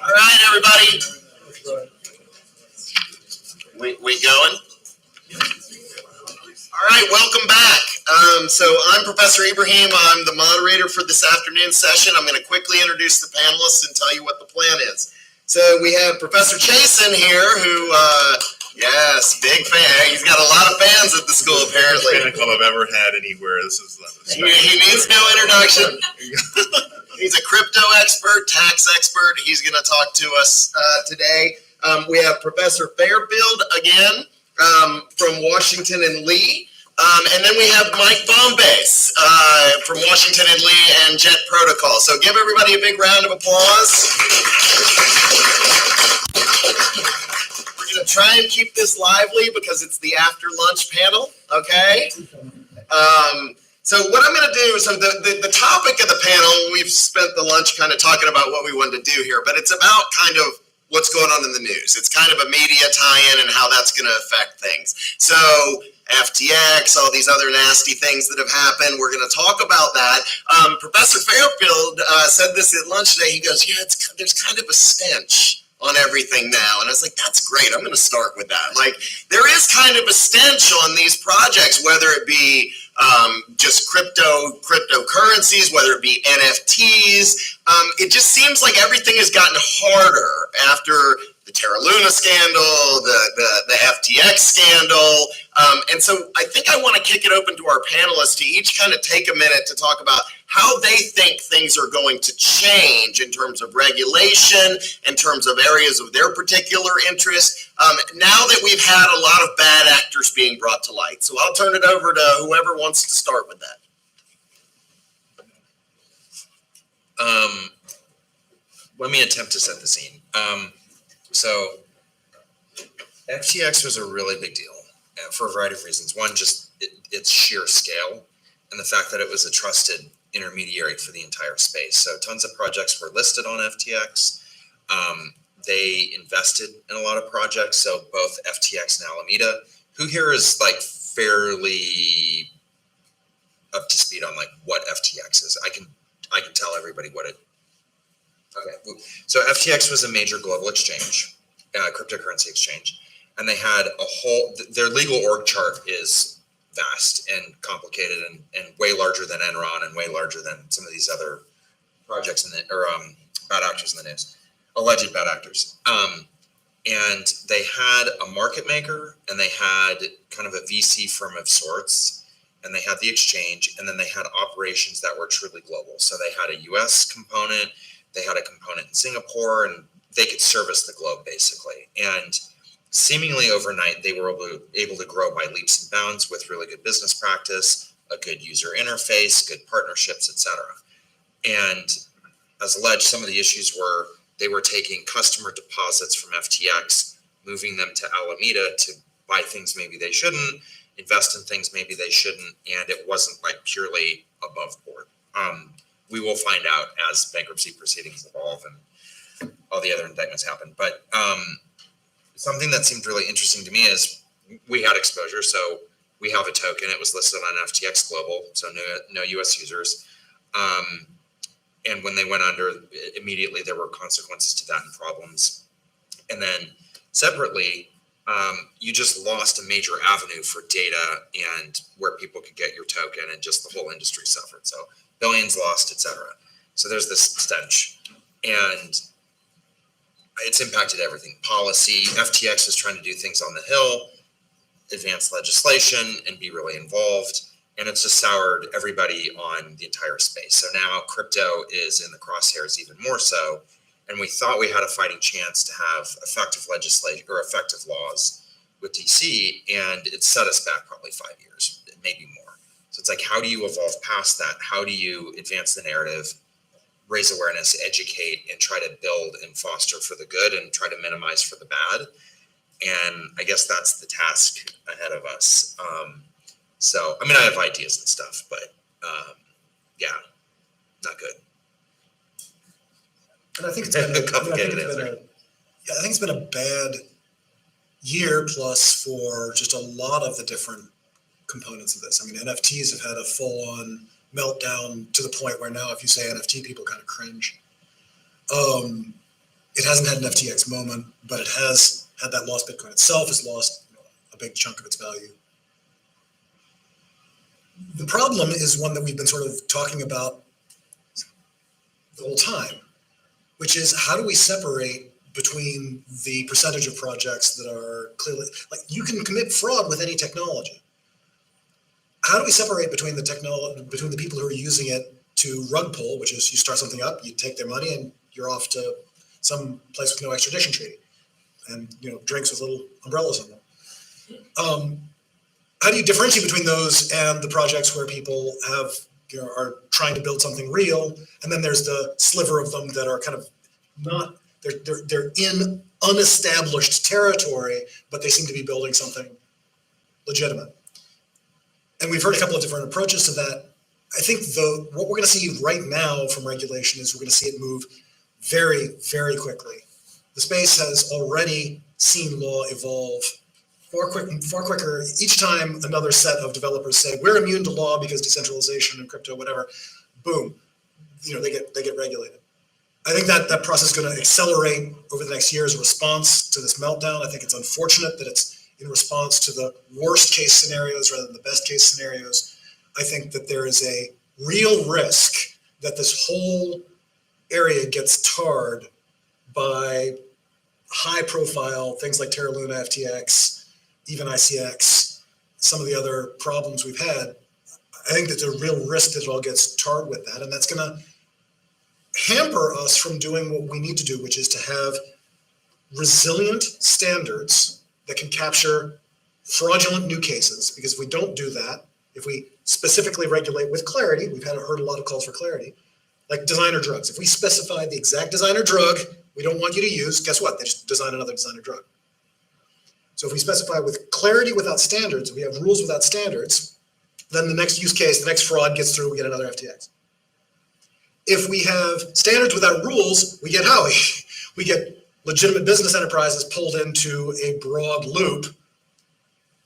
All right, everybody. We going? All right, welcome back. So I'm Professor Ibrahim. I'm the moderator for this afternoon session. I'm going to quickly introduce the panelists and tell you what the plan is. So we have Professor Chason here, who, yes, big fan. He's got a lot of fans at the school, apparently. Fan club I've ever had anywhere. This is he needs no introduction. He's a crypto expert, tax expert. He's going to talk to us today. We have Professor Fairfield again from Washington and Lee. And then we have Mike Bombace from Washington and Lee and Jet Protocol. So give everybody a big round of applause. We're going to try and keep this lively because it's the after lunch panel, okay? So what I'm going to do, so the topic of the panel, we've spent the lunch kind of talking about what we wanted to do here, but it's about kind of what's going on in the news. It's kind of a media tie-in and how that's going to affect things. So FTX, all these other nasty things that have happened, we're going to talk about that. Professor Fairfield said this at lunch today. He goes, yeah, there's kind of a stench on everything now. And I was like, that's great. I'm going to start with that. Like, there is kind of a stench on these projects, whether it be just cryptocurrencies, whether it be NFTs. It just seems like everything has gotten harder after the Terra Luna scandal, the FTX scandal. And so I think I want to kick it open to our panelists to each kind of take a minute to talk about how they think things are going to change in terms of regulation, in terms of areas of their particular interest, now that we've had a lot of bad actors being brought to light. So I'll turn it over to whoever wants to start with that. Let me attempt to set the scene. So FTX was a really big deal for a variety of reasons. One, just its sheer scale and the fact that it was a trusted intermediary for the entire space. So tons of projects were listed on FTX. They invested in a lot of projects. So both FTX and Alameda. Who here is like fairly up to speed on like what FTX is? I can tell everybody what it. Okay, so FTX was a major global exchange, cryptocurrency exchange, and they had a whole. Their legal org chart is vast and complicated and way larger than Enron and way larger than some of these other projects bad actors in the news, alleged bad actors. And they had a market maker and they had kind of a VC firm of sorts, and they had the exchange, and then they had operations that were truly global. So they had a US component, they had a component in Singapore, and they could service the globe basically. And seemingly overnight, they were able to grow by leaps and bounds with really good business practice, a good user interface, good partnerships, etc. And as alleged, some of the issues were they were taking customer deposits from FTX, moving them to Alameda to buy things maybe they shouldn't, invest in things maybe they shouldn't, and it wasn't like purely above board. We will find out as bankruptcy proceedings evolve and all the other indictments happen. But something that seemed really interesting to me is we had exposure. So we have a token. It was listed on FTX Global, so no US users. And when they went under, immediately there were consequences to that and problems. And then separately, you just lost a major avenue for data and where people could get your token, and just the whole industry suffered. So billions lost, etc. So there's this stench, and it's impacted everything. Policy, FTX is trying to do things on the Hill, advance legislation, and be really involved. And it's just soured everybody on the entire space. So now crypto is in the crosshairs even more so. And we thought we had a fighting chance to have effective legislation or effective laws with DC, and it set us back probably 5 years, maybe more. So it's like, how do you evolve past that? How do you advance the narrative, raise awareness, educate, and try to build and foster for the good and try to minimize for the bad? And I guess that's the task ahead of us. So, I mean, I have ideas and stuff, but yeah, not good. And I think it's been I think it's been a bad year plus for just a lot of the different components of this. I mean, NFTs have had a full-on meltdown to the point where now if you say NFT, people kind of cringe. It hasn't had an FTX moment, but it has had that lost. Bitcoin itself has lost a big chunk of its value. The problem is one that we've been sort of talking about the whole time, which is how do we separate between the percentage of projects that are clearly, like you can commit fraud with any technology. How do we separate between the technology, between the people who are using it to rug pull, which is you start something up, you take their money and you're off to some place with no extradition treaty and drinks with little umbrellas on them. How do you differentiate between those and the projects where people have are trying to build something real, and then there's the sliver of them that are kind of not, they're in unestablished territory, but they seem to be building something legitimate. And we've heard a couple of different approaches to that. I think what we're going to see right now from regulation is we're going to see it move very, very quickly. The space has already seen law evolve far quicker. Each time another set of developers say we're immune to law because decentralization and crypto, whatever, boom, they get regulated. I think that process is going to accelerate over the next year as a response to this meltdown. I think it's unfortunate that it's in response to the worst case scenarios rather than the best case scenarios. I think that there is a real risk that this whole area gets tarred by high profile things like Terra Luna, FTX, even ICX, some of the other problems we've had. I think that there's a real risk that it all gets tarred with that. And that's going to hamper us from doing what we need to do, which is to have resilient standards that can capture fraudulent new cases. Because if we don't do that, if we specifically regulate with clarity, we've heard a lot of calls for clarity, like designer drugs. If we specify the exact designer drug we don't want you to use, guess what? They just design another designer drug. So if we specify with clarity without standards, if we have rules without standards, then the next use case, the next fraud gets through, we get another FTX. If we have standards without rules, we get Howie. We get legitimate business enterprises pulled into a broad loop,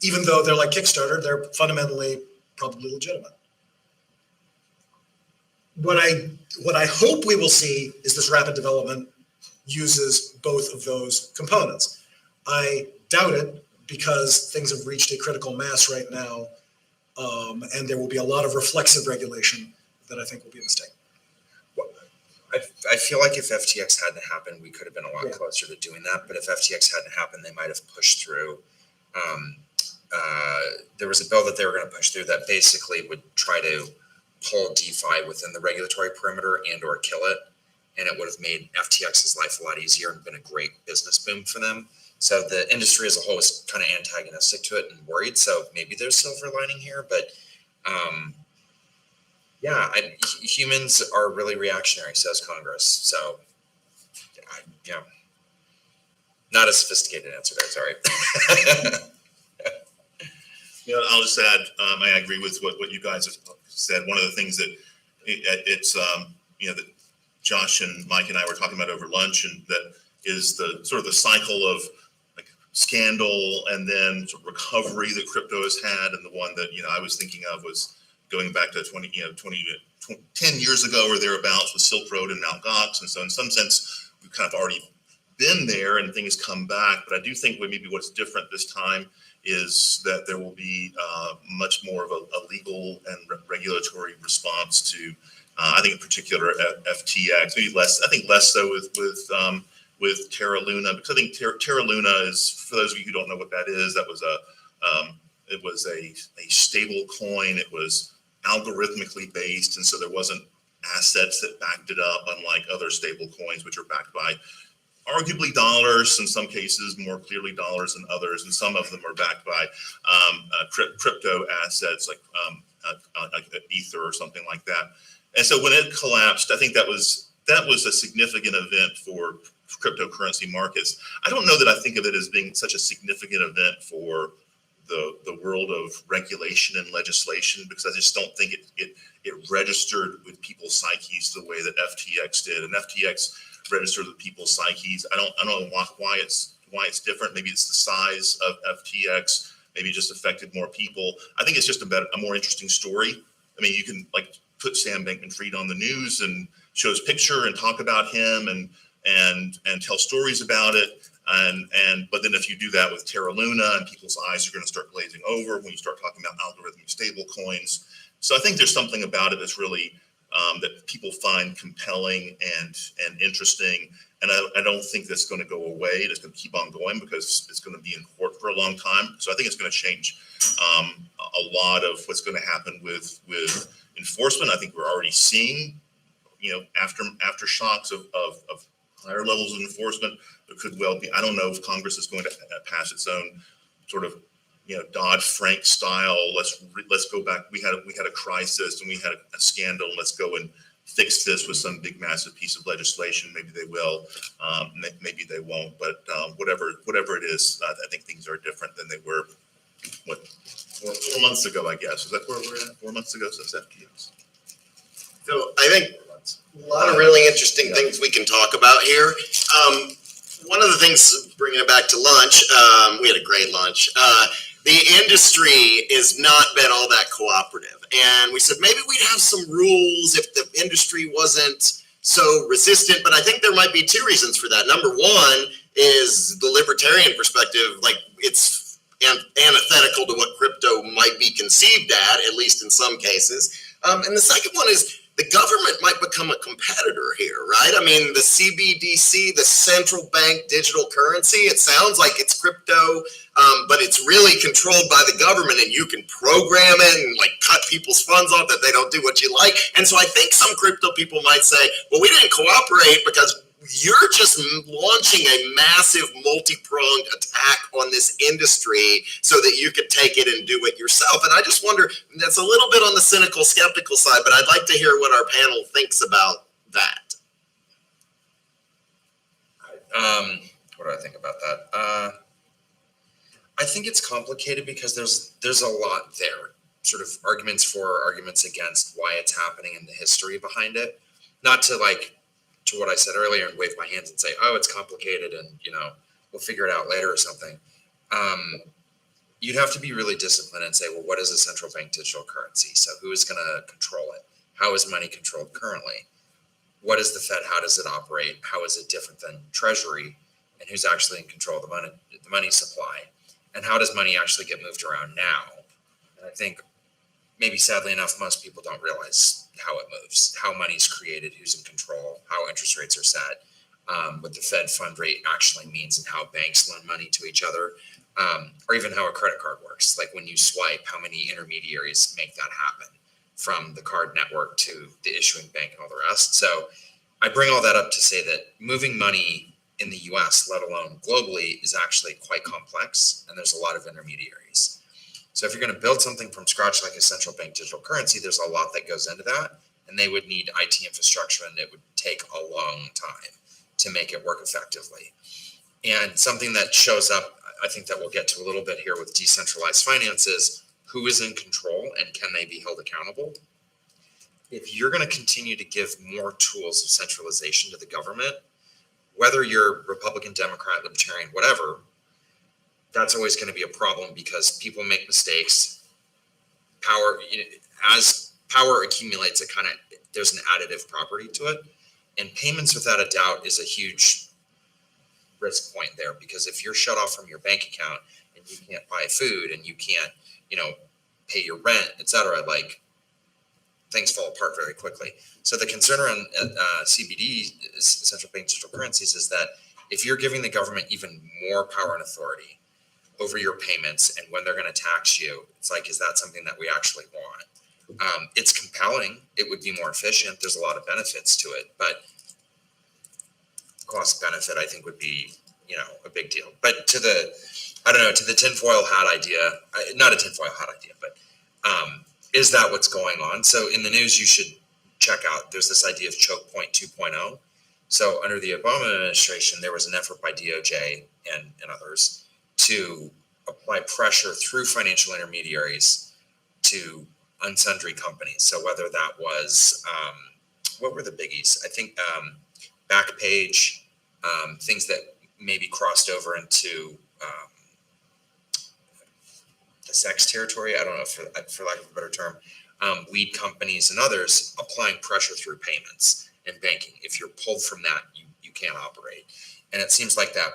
even though they're like Kickstarter, they're fundamentally probably legitimate. What I hope we will see is this rapid development uses both of those components. I doubt it because things have reached a critical mass right now, and there will be a lot of reflexive regulation that I think will be a mistake. I feel like if FTX hadn't happened, we could have been a lot closer to doing that. But if FTX hadn't happened, they might have pushed through. There was a bill that they were going to push through that basically would try to pull DeFi within the regulatory perimeter and or kill it. And it would have made FTX's life a lot easier and been a great business boom for them. So the industry as a whole is kind of antagonistic to it and worried. So maybe there's silver lining here, but humans are really reactionary, says Congress. So not a sophisticated answer there, sorry. I'll just add, I agree with what you guys have said. One of the things that that Josh and Mike and I were talking about over lunch, and that is the sort of the cycle of like scandal and then sort of recovery that crypto has had. And the one that, I was thinking of was going back to 10 years ago or thereabouts with Silk Road and Mt. Gox. And so in some sense, we've kind of already been there and things come back. But I do think maybe what's different this time is that there will be much more of a legal and regulatory response to, I think in particular FTX, maybe less. I think less so with Terra Luna, because I think Terra Luna is, for those of you who don't know what that is, that was it was a stable coin. It was algorithmically based, and so there wasn't assets that backed it up, unlike other stable coins, which are backed by arguably dollars, in some cases more clearly dollars than others, and some of them are backed by crypto assets like Ether or something like that. And so when it collapsed, I think that was a significant event for cryptocurrency markets. I don't know that I think of it as being such a significant event for the world of regulation and legislation, because I just don't think it registered with people's psyches the way that FTX did. And FTX registered with people's psyches. I don't know why it's different. Maybe it's the size of FTX. Maybe it just affected more people. I think it's just a more interesting story. I mean, you can like put Sam Bankman-Fried on the news and show his picture and talk about him, and and tell stories about it. But then if you do that with Terra Luna, and people's eyes are going to start glazing over when you start talking about algorithmic stable coins. So I think there's something about it that's really that people find compelling and interesting. And I don't think that's going to go away. It's going to keep on going because it's going to be in court for a long time. So I think it's going to change a lot of what's going to happen with enforcement. I think we're already seeing, aftershocks of higher levels of enforcement. There could well be. I don't know if Congress is going to pass its own sort of Dodd-Frank style. Let's go back. We had a crisis and we had a scandal. Let's go and fix this with some big massive piece of legislation. Maybe they will. Maybe they won't. But whatever it is, I think things are different than they were. 4 months ago, I guess. Is that where we're at? 4 months ago since FTX. So I think a lot of really interesting things we can talk about here. One of the things, bringing it back to lunch, we had a great lunch. The industry has not been all that cooperative. And we said maybe we'd have some rules if the industry wasn't so resistant. But I think there might be two reasons for that. Number one is the libertarian perspective, like it's antithetical to what crypto might be conceived at least in some cases. And the second one is the government might become a competitor here, right? I mean, the CBDC, the central bank digital currency, it sounds like it's crypto, but it's really controlled by the government, and you can program it and like cut people's funds off that they don't do what you like. And so I think some crypto people might say, well, we didn't cooperate because you're just launching a massive multi-pronged attack on this industry so that you could take it and do it yourself. And I just wonder, that's a little bit on the cynical, skeptical side, but I'd like to hear what our panel thinks about that. What do I think about that? I think it's complicated because there's a lot there, sort of arguments for, arguments against, why it's happening and the history behind it. Not to to what I said earlier and wave my hands and say, oh, it's complicated and, we'll figure it out later or something. You'd have to be really disciplined and say, well, what is a central bank digital currency? So who is going to control it? How is money controlled currently? What is the Fed? How does it operate? How is it different than Treasury? And who's actually in control of the money supply? And how does money actually get moved around now? And I think maybe sadly enough, most people don't realize how it moves, how money's created, who's in control, how interest rates are set, what the Fed fund rate actually means, and how banks loan money to each other, or even how a credit card works. Like when you swipe, how many intermediaries make that happen, from the card network to the issuing bank and all the rest. So I bring all that up to say that moving money in the US, let alone globally, is actually quite complex, and there's a lot of intermediaries. So if you're going to build something from scratch like a central bank digital currency, there's a lot that goes into that, and they would need IT infrastructure, and it would take a long time to make it work effectively. And something that shows up, I think that we'll get to a little bit here with decentralized finance, is who is in control and can they be held accountable? If you're going to continue to give more tools of centralization to the government, whether you're Republican, Democrat, Libertarian, whatever, that's always going to be a problem because people make mistakes. As power accumulates, there's an additive property to it. And payments, without a doubt, is a huge risk point there, because if you're shut off from your bank account and you can't buy food and you can't, pay your rent, etc., things fall apart very quickly. So the concern around CBD, central bank digital currencies, is that if you're giving the government even more power and authority over your payments and when they're going to tax you, it's like, is that something that we actually want? It's compelling. It would be more efficient. There's a lot of benefits to it, but cost benefit, I think, would be, a big deal. But to the tinfoil hat idea, not a tinfoil hat idea, but is that what's going on? So in the news, you should check out, there's this idea of choke point 2.0. So under the Obama administration, there was an effort by DOJ and others to apply pressure through financial intermediaries to unsundry companies. So whether that was, what were the biggies? I think Backpage, things that maybe crossed over into the sex territory. I don't know, for lack of a better term, weed companies and others applying pressure through payments and banking. If you're pulled from that, you can't operate. And it seems like that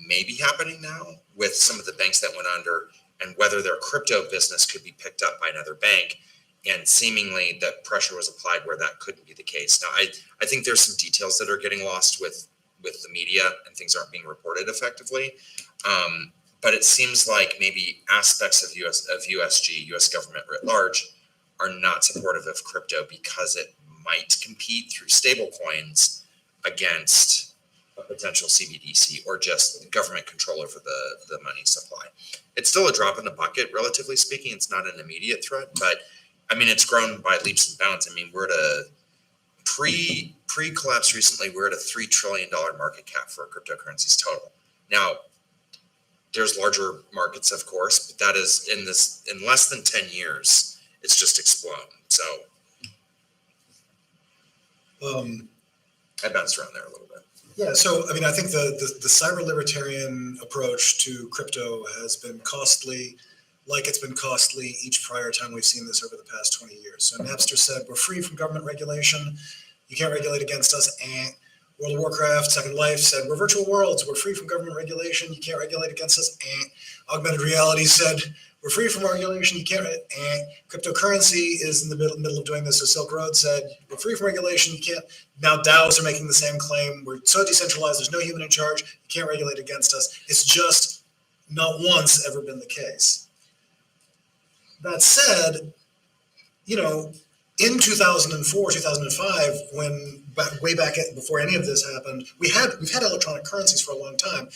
may be happening now with some of the banks that went under, and whether their crypto business could be picked up by another bank. And seemingly that pressure was applied where that couldn't be the case. Now, I think there's some details that are getting lost with the media and things aren't being reported effectively. But it seems like maybe aspects of USG, US government writ large, are not supportive of crypto because it might compete through stable coins against a potential CBDC or just government control over the money supply. It's still a drop in the bucket, relatively speaking. It's not an immediate threat, but I mean, it's grown by leaps and bounds. I mean, we're at a pre-collapse recently, we're at a $3 trillion market cap for cryptocurrencies total. Now, there's larger markets, of course, but that is in less than 10 years, it's just exploded. So I bounced around there a little bit. Yeah, so I mean, I think the cyber libertarian approach to crypto has been costly, like it's been costly each prior time we've seen this over the past 20 years. So Napster said, we're free from government regulation. You can't regulate against us. World of Warcraft, Second Life said, we're virtual worlds. We're free from government regulation. You can't regulate against us. Augmented reality said, we're free from regulation. You can't. Cryptocurrency is in the middle of doing this. So Silk Road said, we're free from regulation. You can't. Now DAOs are making the same claim. We're so decentralized. There's no human in charge. You can't regulate against us. It's just not once ever been the case. That said, you know, in 2004, 2005, when way back before any of this happened, we've had electronic currencies for a long time.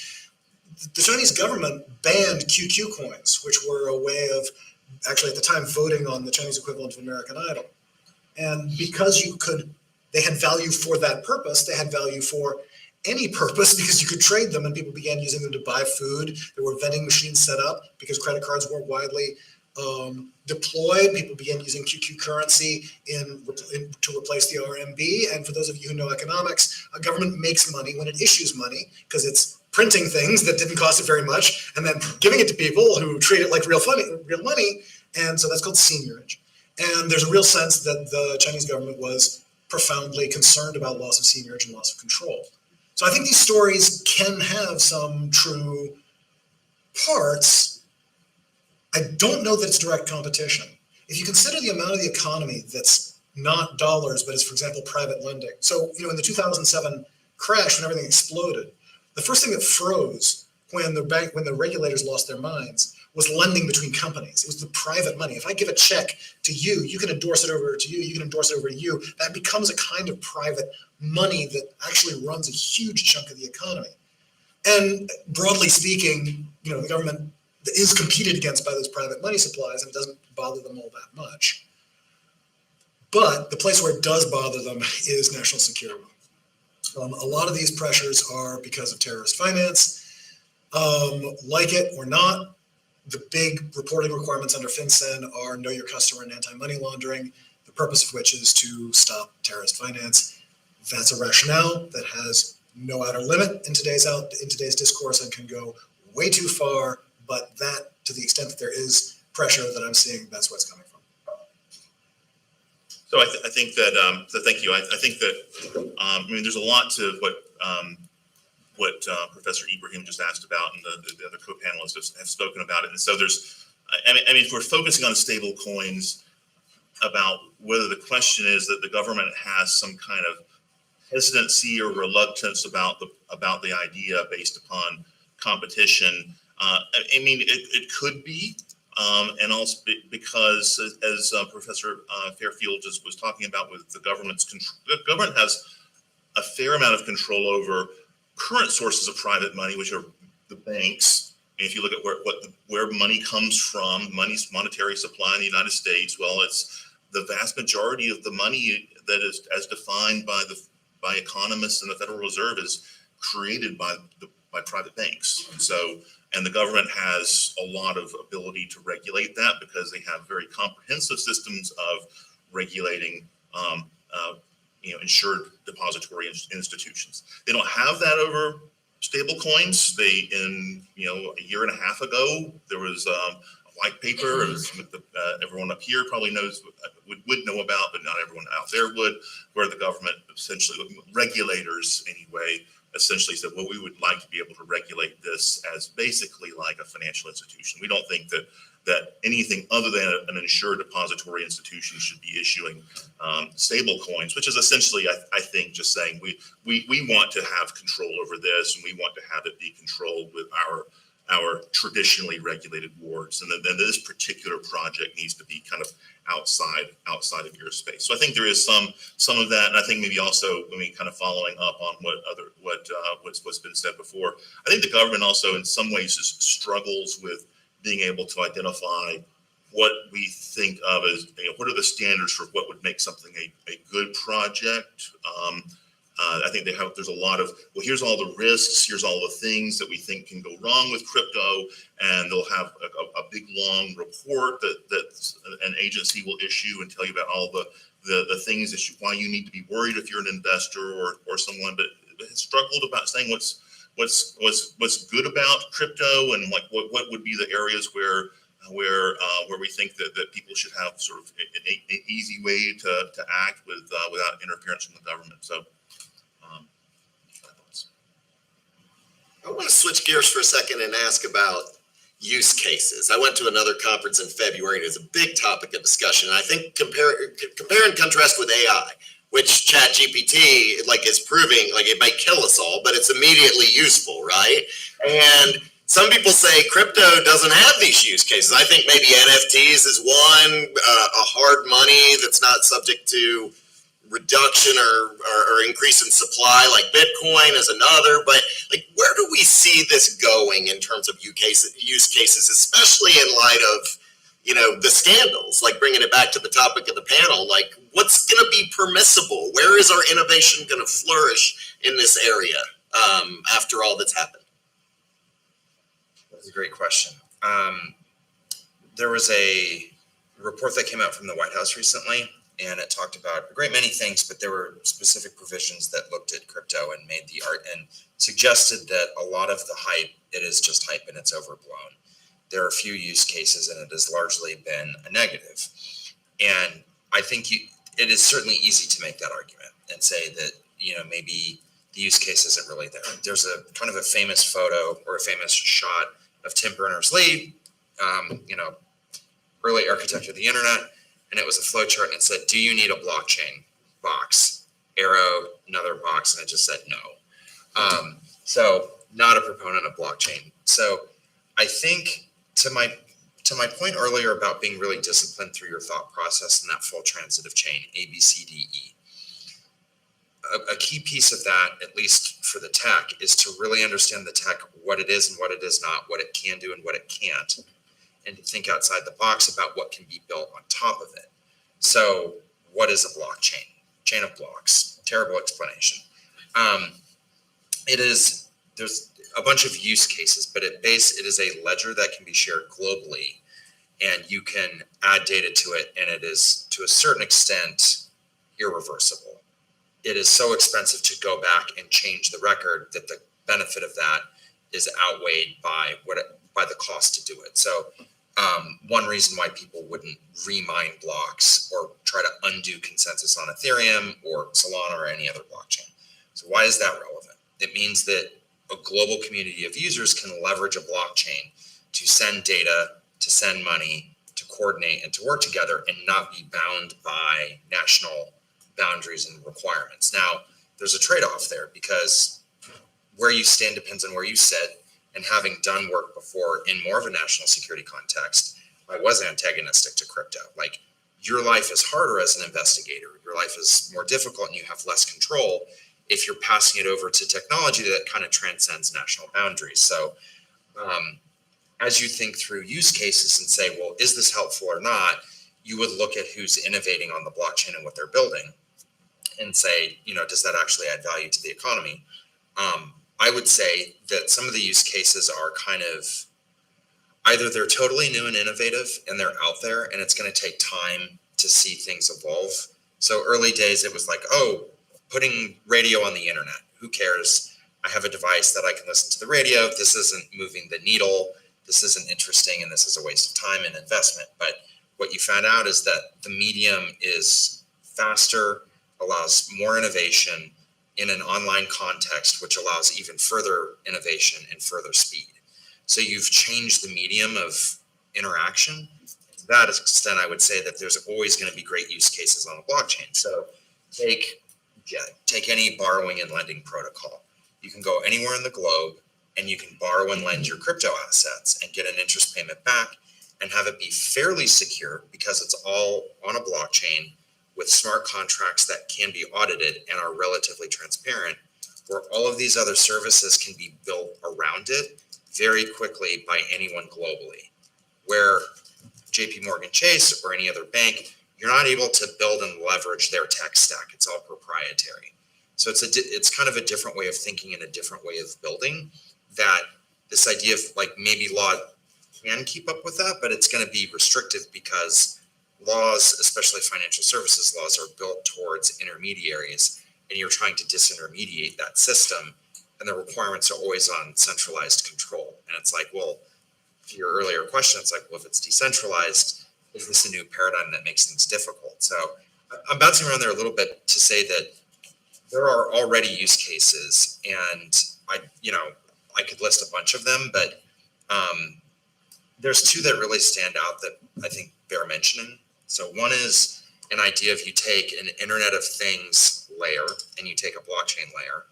The Chinese government banned QQ coins, which were a way of actually at the time voting on the Chinese equivalent of American Idol. And because they had value for that purpose, they had value for any purpose because you could trade them and people began using them to buy food. There were vending machines set up because credit cards weren't widely deployed. People began using QQ currency to replace the RMB. And for those of you who know economics, a government makes money when it issues money because it's printing things that didn't cost it very much and then giving it to people who treat it like real money. And so that's called seigniorage. And there's a real sense that the Chinese government was profoundly concerned about loss of seigniorage and loss of control. So I think these stories can have some true parts. I don't know that it's direct competition. If you consider the amount of the economy that's not dollars, but is, for example, private lending. So, you know, in the 2007 crash, when everything exploded, the first thing that froze when the regulators lost their minds was lending between companies. It was the private money. If I give a check to you, you can endorse it over to you, you can endorse it over to you. That becomes a kind of private money that actually runs a huge chunk of the economy. And broadly speaking, you know, the government is competed against by those private money supplies and it doesn't bother them all that much. But the place where it does bother them is national security. A lot of these pressures are because of terrorist finance. Like it or not, the big reporting requirements under FinCEN are know your customer and anti-money laundering, the purpose of which is to stop terrorist finance. That's a rationale that has no outer limit in today's discourse and can go way too far. But that, to the extent that there is pressure that I'm seeing, that's what's coming from. So I think that, so thank you. I think that, I mean, there's a lot to what Professor Ibrahim just asked about and the other co-panelists have spoken about it. And so there's, I mean, if we're focusing on stable coins, about whether the question is that the government has some kind of hesitancy or reluctance about the idea based upon competition. I mean, it could be, and also because as Professor Fairfield just was talking about with the government's control, the government has a fair amount of control over current sources of private money, which are the banks. And if you look at where money comes from, money's monetary supply in the United States, well, it's the vast majority of the money that is, as defined by economists and the Federal Reserve, is created by private banks. And the government has a lot of ability to regulate that because they have very comprehensive systems of regulating, insured depository institutions. They don't have that over stable coins. A year and a half ago, there was a white paper, everyone up here probably would know about, but not everyone out there would, where the government essentially, regulators anyway, essentially said, well, we would like to be able to regulate this as basically like a financial institution. We don't think that anything other than an insured depository institution should be issuing stable coins, which is essentially, I think, just saying we want to have control over this, and we want to have it be controlled with our traditionally regulated wards, and then this particular project needs to be kind of outside of your space. So I think there is some of that, and I think maybe also, I mean, kind of following up on what's been said before. I think the government also in some ways just struggles with being able to identify what we think of as, what are the standards for what would make something a good project. I think there's a lot of, well, here's all the risks, here's all the things that we think can go wrong with crypto, and they'll have a big long report that an agency will issue and tell you about all the things that why you need to be worried if you're an investor or someone, but has struggled about saying what's good about crypto, and like what would be the areas where we think that people should have sort of an easy way to act without interference from the government. So. I want to switch gears for a second and ask about use cases. I went to another conference in February, and it was a big topic of discussion. And I think compare and contrast with AI, which ChatGPT is proving like it might kill us all, but it's immediately useful, right? And some people say crypto doesn't have these use cases. I think maybe NFTs is one, a hard money that's not subject to reduction or increase in supply like Bitcoin is another. But like, where do we see this going in terms of use cases, especially in light of, the scandals? Like, bringing it back to the topic of the panel, like, what's going to be permissible? Where is our innovation going to flourish in this area after all that's happened? That's a great question. There was a report that came out from the White House recently, and it talked about a great many things, but there were specific provisions that looked at crypto and made the art and suggested that a lot of the hype, it is just hype and it's overblown. There are a few use cases, and it has largely been a negative. And I think it is certainly easy to make that argument and say that, maybe the use case isn't really there. There's a kind of a famous photo or a famous shot of Tim Berners-Lee, early architect of the internet. And it was a flow chart, and it said, do you need a blockchain? Box, arrow, another box. And it just said no. So not a proponent of blockchain. So I think to my point earlier about being really disciplined through your thought process and that full transitive chain, A, B, C, D, E. A key piece of that, at least for the tech, is to really understand the tech, what it is and what it is not, what it can do and what it can't, and to think outside the box about what can be built on top of it. So what is a blockchain? Chain of blocks. Terrible explanation. There's a bunch of use cases, but at base, it is a ledger that can be shared globally, and you can add data to it, and it is, to a certain extent, irreversible. It is so expensive to go back and change the record that the benefit of that is outweighed by the cost to do it. So one reason why people wouldn't remine blocks or try to undo consensus on Ethereum or Solana or any other blockchain. So why is that relevant? It means that a global community of users can leverage a blockchain to send data, to send money, to coordinate, and to work together and not be bound by national boundaries and requirements. Now, there's a trade-off there, because where you stand depends on where you sit. And having done work before in more of a national security context, I was antagonistic to crypto. Like, your life is harder as an investigator. Your life is more difficult, and you have less control if you're passing it over to technology that kind of transcends national boundaries. So as you think through use cases and say, well, is this helpful or not? You would look at who's innovating on the blockchain and what they're building and say, does that actually add value to the economy? I would say that some of the use cases are kind of either they're totally new and innovative and they're out there, and it's going to take time to see things evolve. So early days, it was like, putting radio on the internet. Who cares? I have a device that I can listen to the radio. This isn't moving the needle. This isn't interesting, and this is a waste of time and investment. But what you found out is that the medium is faster, allows more innovation, in an online context, which allows even further innovation and further speed. So you've changed the medium of interaction. To that extent, I would say that there's always going to be great use cases on a blockchain. So take any borrowing and lending protocol. You can go anywhere in the globe and you can borrow and lend your crypto assets and get an interest payment back and have it be fairly secure because it's all on a blockchain with smart contracts that can be audited and are relatively transparent, where all of these other services can be built around it very quickly by anyone globally. Where JP Morgan Chase or any other bank, you're not able to build and leverage their tech stack. It's all proprietary. So it's kind of a different way of thinking and a different way of building, that this idea of like maybe law can keep up with that, but it's going to be restrictive because laws, especially financial services laws, are built towards intermediaries, and you're trying to disintermediate that system, and the requirements are always on centralized control. And it's like, well, to your earlier question, it's like, well, if it's decentralized, is this a new paradigm that makes things difficult? So I'm bouncing around there a little bit to say that there are already use cases, and I could list a bunch of them, but there's two that really stand out that I think bear mentioning. So one is an idea of you take an Internet of Things layer and you take a blockchain layer,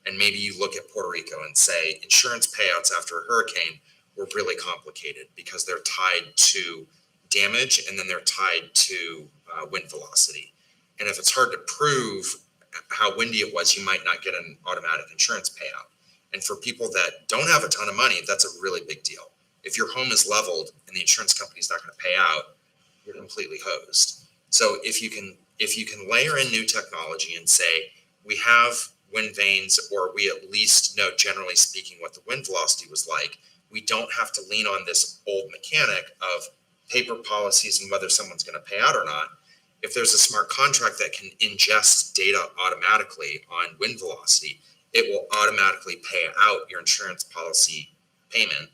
and maybe you look at Puerto Rico and say insurance payouts after a hurricane were really complicated because they're tied to damage and then they're tied to wind velocity. And if it's hard to prove how windy it was, you might not get an automatic insurance payout. And for people that don't have a ton of money, that's a really big deal. If your home is leveled and the insurance company's not going to pay out, you're completely hosed. So if you can layer in new technology and say, we have wind vanes, or we at least know, generally speaking, what the wind velocity was like, we don't have to lean on this old mechanic of paper policies and whether someone's going to pay out or not. If there's a smart contract that can ingest data automatically on wind velocity, it will automatically pay out your insurance policy payment,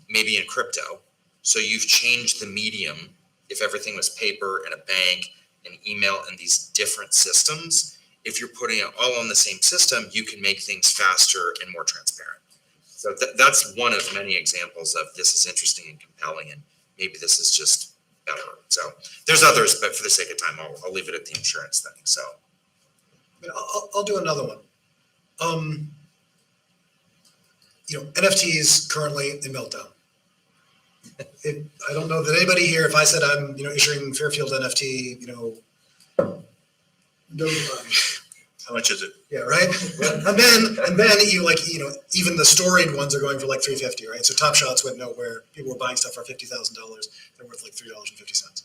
maybe in crypto. So you've changed the medium. If everything was paper and a bank and email and these different systems, if you're putting it all on the same system, you can make things faster and more transparent. So that's one of many examples of this is interesting and compelling, and maybe this is just better. So there's others, but for the sake of time, I'll leave it at the insurance thing. So I'll do another one. NFTs currently in meltdown. I don't know that anybody here, if I said I'm, issuing Fairfield NFT, no. How much is it? Yeah, right. and then even the storied ones are going for like $350, right? So Top Shots went nowhere. People were buying stuff for $50,000. They're worth like $3.50.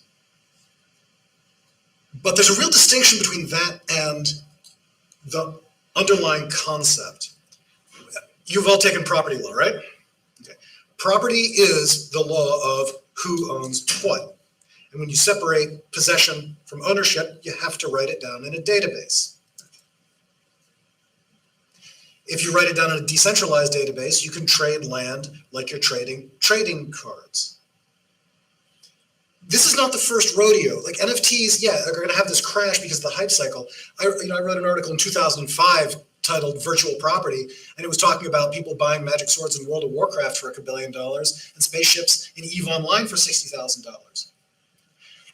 But there's a real distinction between that and the underlying concept. You've all taken property law, right? Okay. Property is the law of who owns what. And when you separate possession from ownership, you have to write it down in a database. If you write it down in a decentralized database, you can trade land like you're trading cards. This is not the first rodeo. Like NFTs, are going to have this crash because of the hype cycle. I wrote an article in 2005 titled Virtual Property, and it was talking about people buying magic swords in World of Warcraft for $1 billion and spaceships in EVE Online for $60,000.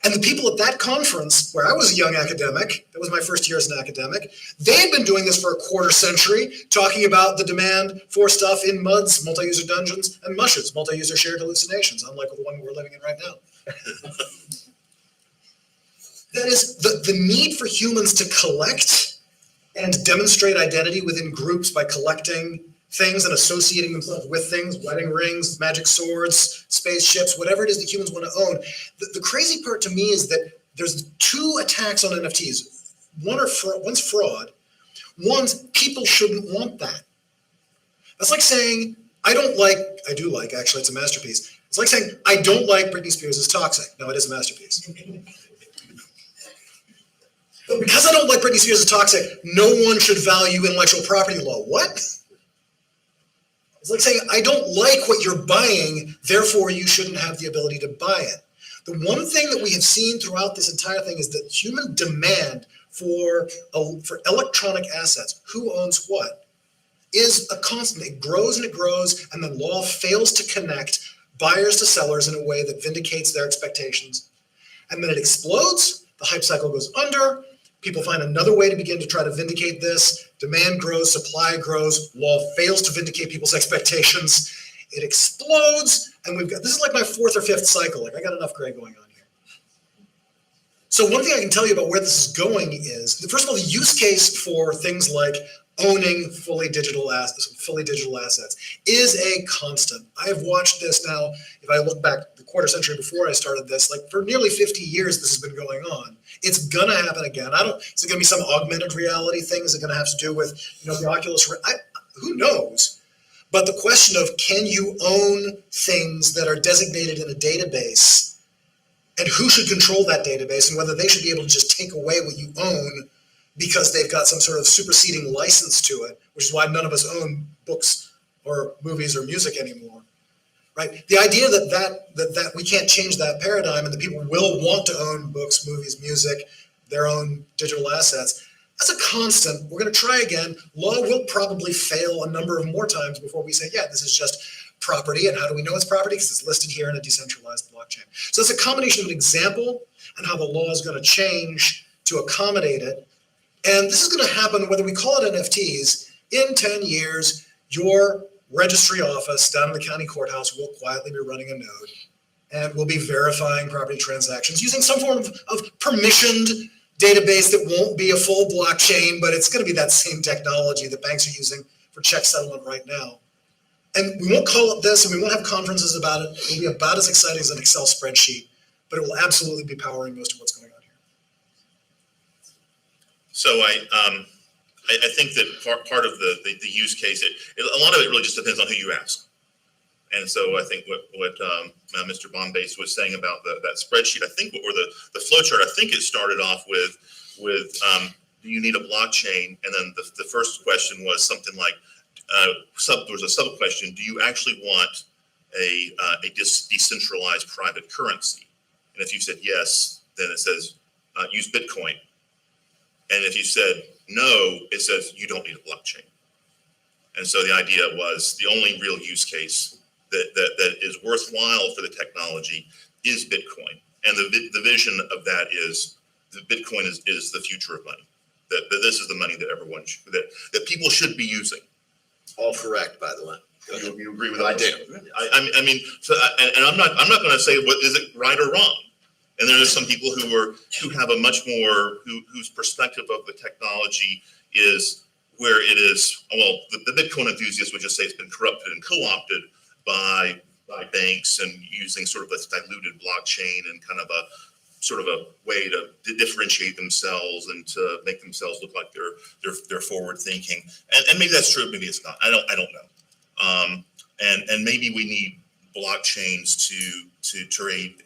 And the people at that conference, where I was a young academic, that was my first year as an academic, they had been doing this for a quarter century, talking about the demand for stuff in MUDs, multi-user dungeons, and mushes, multi-user shared hallucinations, unlike the one we're living in right now. That is, the need for humans to collect and demonstrate identity within groups by collecting things and associating themselves with things, wedding rings, magic swords, spaceships, whatever it is that humans want to own. The crazy part to me is that there's two attacks on NFTs. One's fraud. One's people shouldn't want that. That's like saying, I do like, actually, it's a masterpiece. It's like saying, I don't like Britney Spears is toxic. No, it is a masterpiece. But because I don't like Britney Spears is toxic, no one should value intellectual property law. What? It's like saying, I don't like what you're buying, therefore you shouldn't have the ability to buy it. The one thing that we have seen throughout this entire thing is that human demand for electronic assets, who owns what, is a constant. It grows and it grows, and then law fails to connect buyers to sellers in a way that vindicates their expectations. And then it explodes, the hype cycle goes under, people find another way to begin to try to vindicate this, demand grows, supply grows, law fails to vindicate people's expectations, it explodes, and we've got, this is like my fourth or fifth cycle, like I got enough gray going on here. So one thing I can tell you about where this is going is, first of all, the use case for things like owning fully digital assets is a constant. I have watched this now, if I look back the quarter century before I started this, like for nearly 50 years this has been going on. It's gonna happen again. Is it gonna be some augmented reality thing? Is it gonna have to do with, the Oculus? Who knows? But the question of, can you own things that are designated in a database, and who should control that database, and whether they should be able to just take away what you own because they've got some sort of superseding license to it, which is why none of us own books or movies or music anymore, right? The idea that we can't change that paradigm and that people will want to own books, movies, music, their own digital assets, that's a constant. We're going to try again. Law will probably fail a number of more times before we say, yeah, this is just property. And how do we know it's property? Because it's listed here in a decentralized blockchain. So it's a combination of an example and how the law is going to change to accommodate it. And this is going to happen whether we call it NFTs. In 10 years, your registry office down in the county courthouse will quietly be running a node and will be verifying property transactions using some form of permissioned database that won't be a full blockchain, but it's going to be that same technology that banks are using for check settlement right now. And we won't call it this, and we won't have conferences about it. It'll be about as exciting as an Excel spreadsheet, but it will absolutely be powering most of what's going on here. So I think that part of the use case, a lot of it really just depends on who you ask. And so I think what Mr. Bombace was saying about that spreadsheet, I think, or the flow chart, I think it started off with do you need a blockchain? And then the first question was something like, there was a sub question, do you actually want a decentralized private currency? And if you said yes, then it says use Bitcoin. And if you said no, it says you don't need a blockchain. And so the idea was the only real use case that is worthwhile for the technology is Bitcoin. And the vision of that is that Bitcoin is the future of money. That this is the money that everyone that people should be using. All correct, by the way. You agree with that? I do. I mean, so and I'm not going to say what is it right or wrong. And there are some people who have a much more whose perspective of the technology is where it is. Well, the Bitcoin enthusiasts would just say it's been corrupted and co-opted by banks and using sort of a diluted blockchain and kind of a sort of a way to differentiate themselves and to make themselves look like they're forward thinking. And maybe that's true, maybe it's not. I don't know. And maybe we need blockchains to trade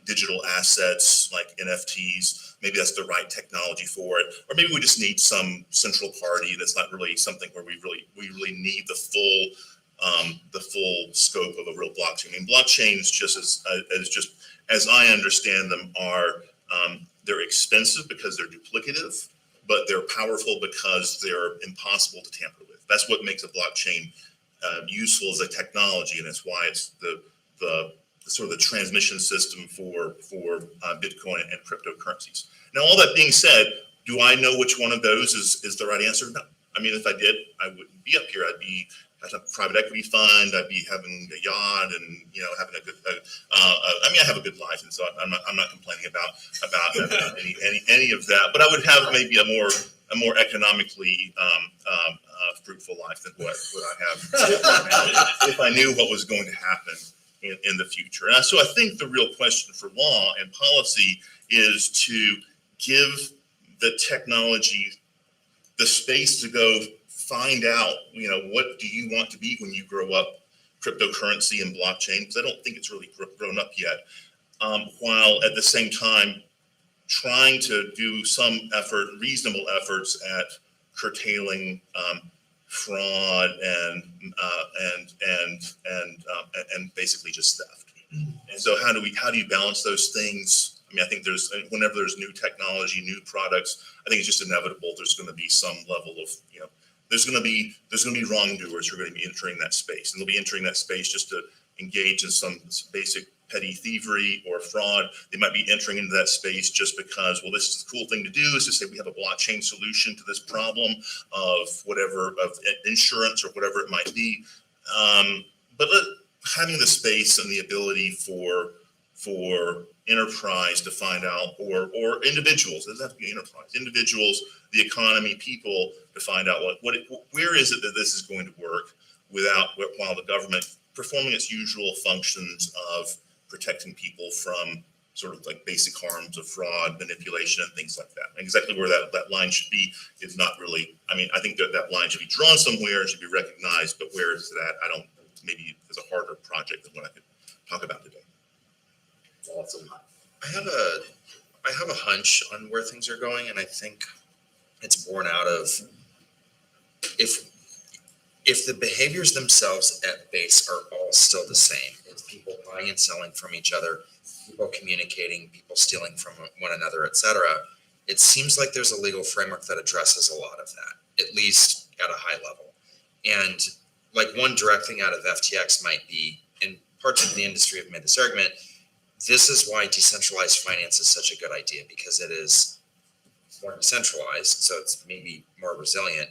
digital assets like NFTs. Maybe that's the right technology for it, or maybe we just need some central party that's not really something where we really need the full scope of a real blockchain. I mean, blockchains, just as I understand them, are they're expensive because they're duplicative, but they're powerful because they're impossible to tamper with. That's what makes a blockchain useful as a technology, and that's why it's the sort of the transmission system for Bitcoin and cryptocurrencies. Now, all that being said, do I know which one of those is the right answer? No. I mean, if I did, I wouldn't be up here. I'd be at a private equity fund. I'd be having a yacht and having a good. I have a good life, and so I'm not complaining about any of that. But I would have maybe a more economically fruitful life than what I have if I knew what was going to happen in the future. And so I think the real question for law and policy is to give the technology the space to go find out, what do you want to be when you grow up, cryptocurrency and blockchain, because I don't think it's really grown up yet, while at the same time trying to do some reasonable efforts at curtailing fraud and basically just theft. And so how do you balance those things? I mean, I think whenever there's new technology, new products, I think it's just inevitable. There's going to be some level of, there's going to be wrongdoers who are going to be entering that space, and they'll be entering that space just to engage in some basic petty thievery or fraud. They might be entering into that space just because, well, this is the cool thing to do, is to say we have a blockchain solution to this problem of whatever, of insurance or whatever it might be. But having the space and the ability for enterprise to find out, or individuals, it doesn't have to be enterprise, individuals, the economy, people, to find out where is it that this is going to work while the government performing its usual functions of protecting people from sort of like basic harms of fraud, manipulation, and things like that. And exactly where that line should be is not really, I mean, I think that line should be drawn somewhere, should be recognized, but where is that? I don't, maybe it's a harder project than what I could talk about today. Awesome. I have a hunch on where things are going, and I think it's born out of if the behaviors themselves at base are all still the same, it's people buying and selling from each other, people communicating, people stealing from one another, etc. It seems like there's a legal framework that addresses a lot of that, at least at a high level. And like one direct thing out of FTX might be, and parts of the industry have made this argument, this is why decentralized finance is such a good idea, because it is more decentralized, so it's maybe more resilient,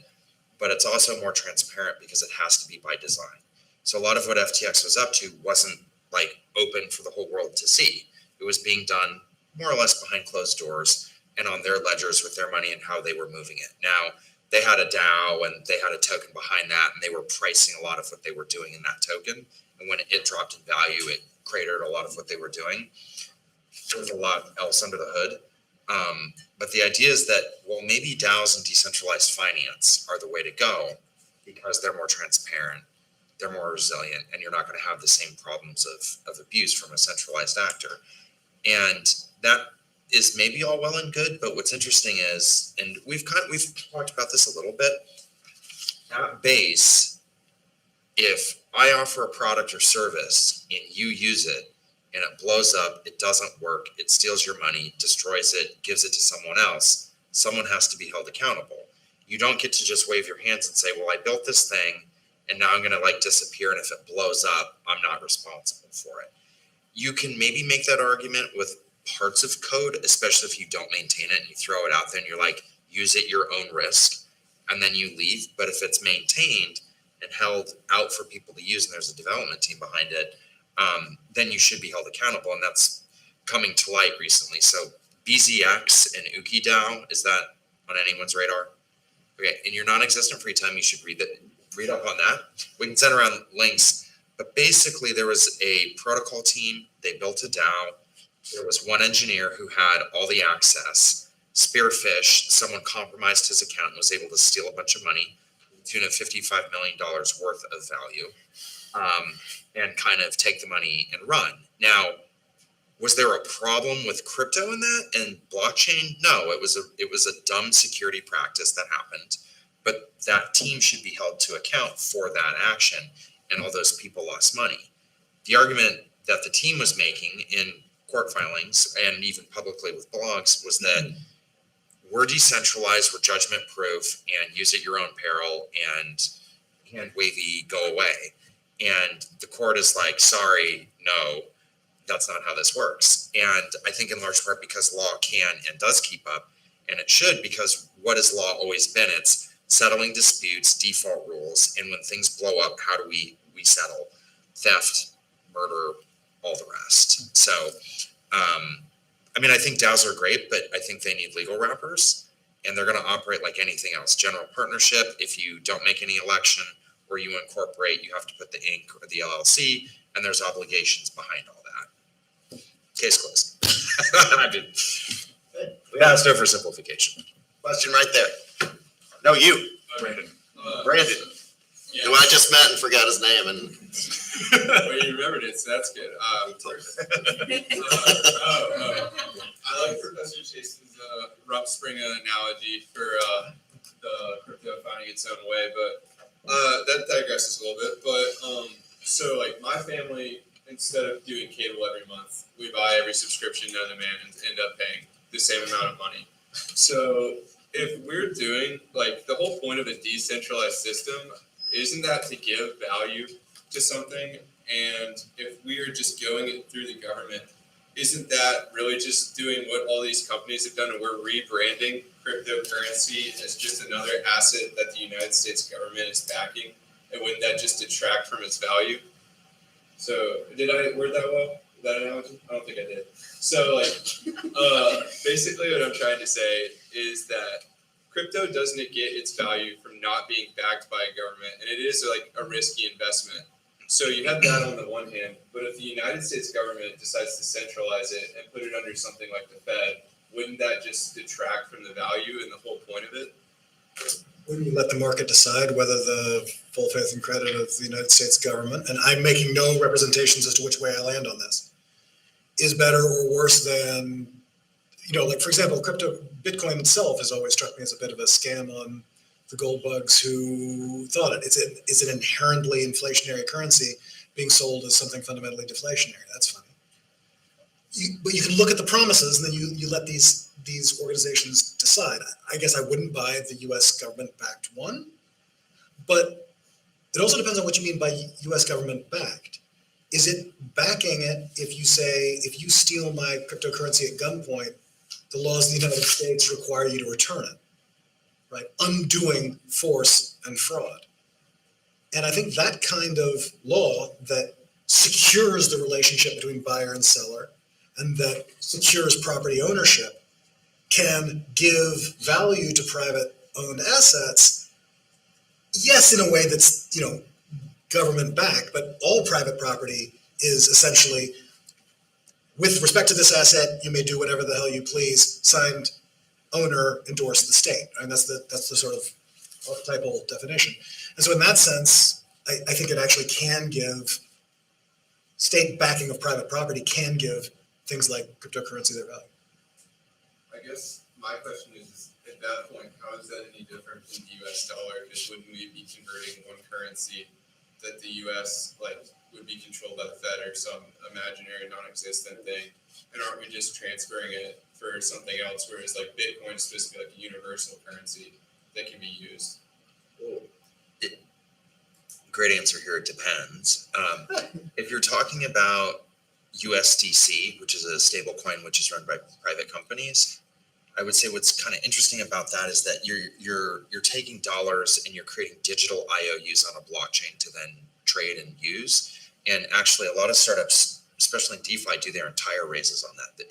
but it's also more transparent because it has to be by design. So a lot of what FTX was up to wasn't like open for the whole world to see. It was being done more or less behind closed doors and on their ledgers with their money and how they were moving it. Now, they had a DAO and they had a token behind that, and they were pricing a lot of what they were doing in that token. And when it dropped in value, it cratered a lot of what they were doing. There's a lot else under the hood. But the idea is that, well, maybe DAOs and decentralized finance are the way to go because they're more transparent, they're more resilient, and you're not going to have the same problems of abuse from a centralized actor. And that is maybe all well and good, but what's interesting is, and we've talked about this a little bit, at base, if I offer a product or service and you use it and it blows up, it doesn't work, it steals your money, destroys it, gives it to someone else, someone has to be held accountable. You don't get to just wave your hands and say, well, I built this thing and now I'm going to like disappear, and if it blows up, I'm not responsible for it. You can maybe make that argument with parts of code, especially if you don't maintain it and you throw it out there and you're like, use at your own risk, and then you leave. But if it's maintained and held out for people to use and there's a development team behind it, then you should be held accountable. And that's coming to light recently. So BZX and UkiDAO, is that on anyone's radar? Okay, in your non-existent free time, you should read up on that. We can send around links, but basically there was a protocol team, they built a DAO. There was one engineer who had all the access. Spearfish, someone compromised his account and was able to steal a bunch of money, to the tune of $55 million worth of value, and kind of take the money and run. Now, was there a problem with crypto in that and blockchain? No, it was a dumb security practice that happened, but that team should be held to account for that action, and all those people lost money. The argument that the team was making in court filings and even publicly with blogs was that we're decentralized, we're judgment proof, and use at your own peril, and hand wavy, go away. And the court is like, sorry, no, that's not how this works. And I think in large part because law can and does keep up, and it should, because what has law always been? It's settling disputes, default rules, and when things blow up, how do we settle? Theft, murder, all the rest. So, I mean, I think DAOs are great, but I think they need legal wrappers, and they're going to operate like anything else. General partnership, if you don't make any election or you incorporate, you have to put the Inc. or the LLC, and there's obligations behind all that. Case closed. That's no for simplification. Question right there. No, you. Brandon. Brandon. Yeah. Who I just met and forgot his name. And Well, you remembered it, so that's good. I like Professor Chason's rough spring analogy for the crypto finding its own way, but that digresses a little bit. But so, like, my family in instead of doing cable every month, we buy every subscription known to man and end up paying the same amount of money. So if we're doing, like, the whole point of a decentralized system, isn't that to give value to something? And if we are just going it through the government, isn't that really just doing what all these companies have done, and we're rebranding cryptocurrency as just another asset that the United States government is backing? And wouldn't that just detract from its value? So did I word that well? That analogy? I don't think I did. So basically what I'm trying to say is that crypto doesn't get its value from not being backed by a government, and it is like a risky investment. So you have that on the one hand, but if the United States government decides to centralize it and put it under something like the Fed, wouldn't that just detract from the value and the whole point of it? Wouldn't you let the market decide whether the full faith and credit of the United States government, and I'm making no representations as to which way I land on this, is better or worse than, like, for example, Bitcoin itself has always struck me as a bit of a scam on the gold bugs who thought it. It's an inherently inflationary currency being sold as something fundamentally deflationary. That's funny. But you can look at the promises, and then you let these organizations decide. I guess I wouldn't buy the U.S. government-backed one, but it also depends on what you mean by U.S. government-backed. Is it backing it if you steal my cryptocurrency at gunpoint, the laws of the United States require you to return it, right? Undoing force and fraud. And I think that kind of law that secures the relationship between buyer and seller and that secures property ownership can give value to private owned assets, yes, in a way that's, government backed, but all private property is essentially, with respect to this asset, you may do whatever the hell you please, signed owner, endorsed the state. And that's the sort of archetypal definition. And so in that sense, I think it actually can give, state backing of private property can give things like cryptocurrency their value. I guess my question is, at that point, how is that any different from the US dollar? Because wouldn't we be converting one currency that the US would be controlled by the Fed or some imaginary non-existent thing? And aren't we just transferring it for something else, whereas Bitcoin is supposed to be a universal currency that can be used? Great answer here. It depends. If you're talking about USDC, which is a stable coin which is run by private companies, I would say what's kind of interesting about that is that you're taking dollars and you're creating digital IOUs on a blockchain to then trade and use. And actually, a lot of startups, especially in DeFi, do their entire raises on that.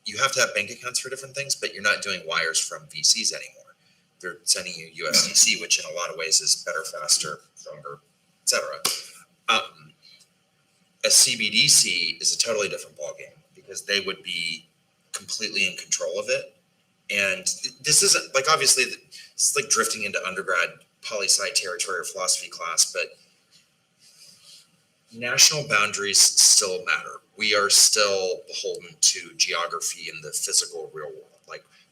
You have to have bank accounts for different things, but you're not doing wires from VCs anymore. They're sending you USDC, which in a lot of ways is better, faster, stronger, etc. A CBDC is a totally different ballgame because they would be completely in control of it. And this isn't obviously it's like drifting into undergrad poli-sci territory or philosophy class, but national boundaries still matter. We are still beholden to geography in the physical real world.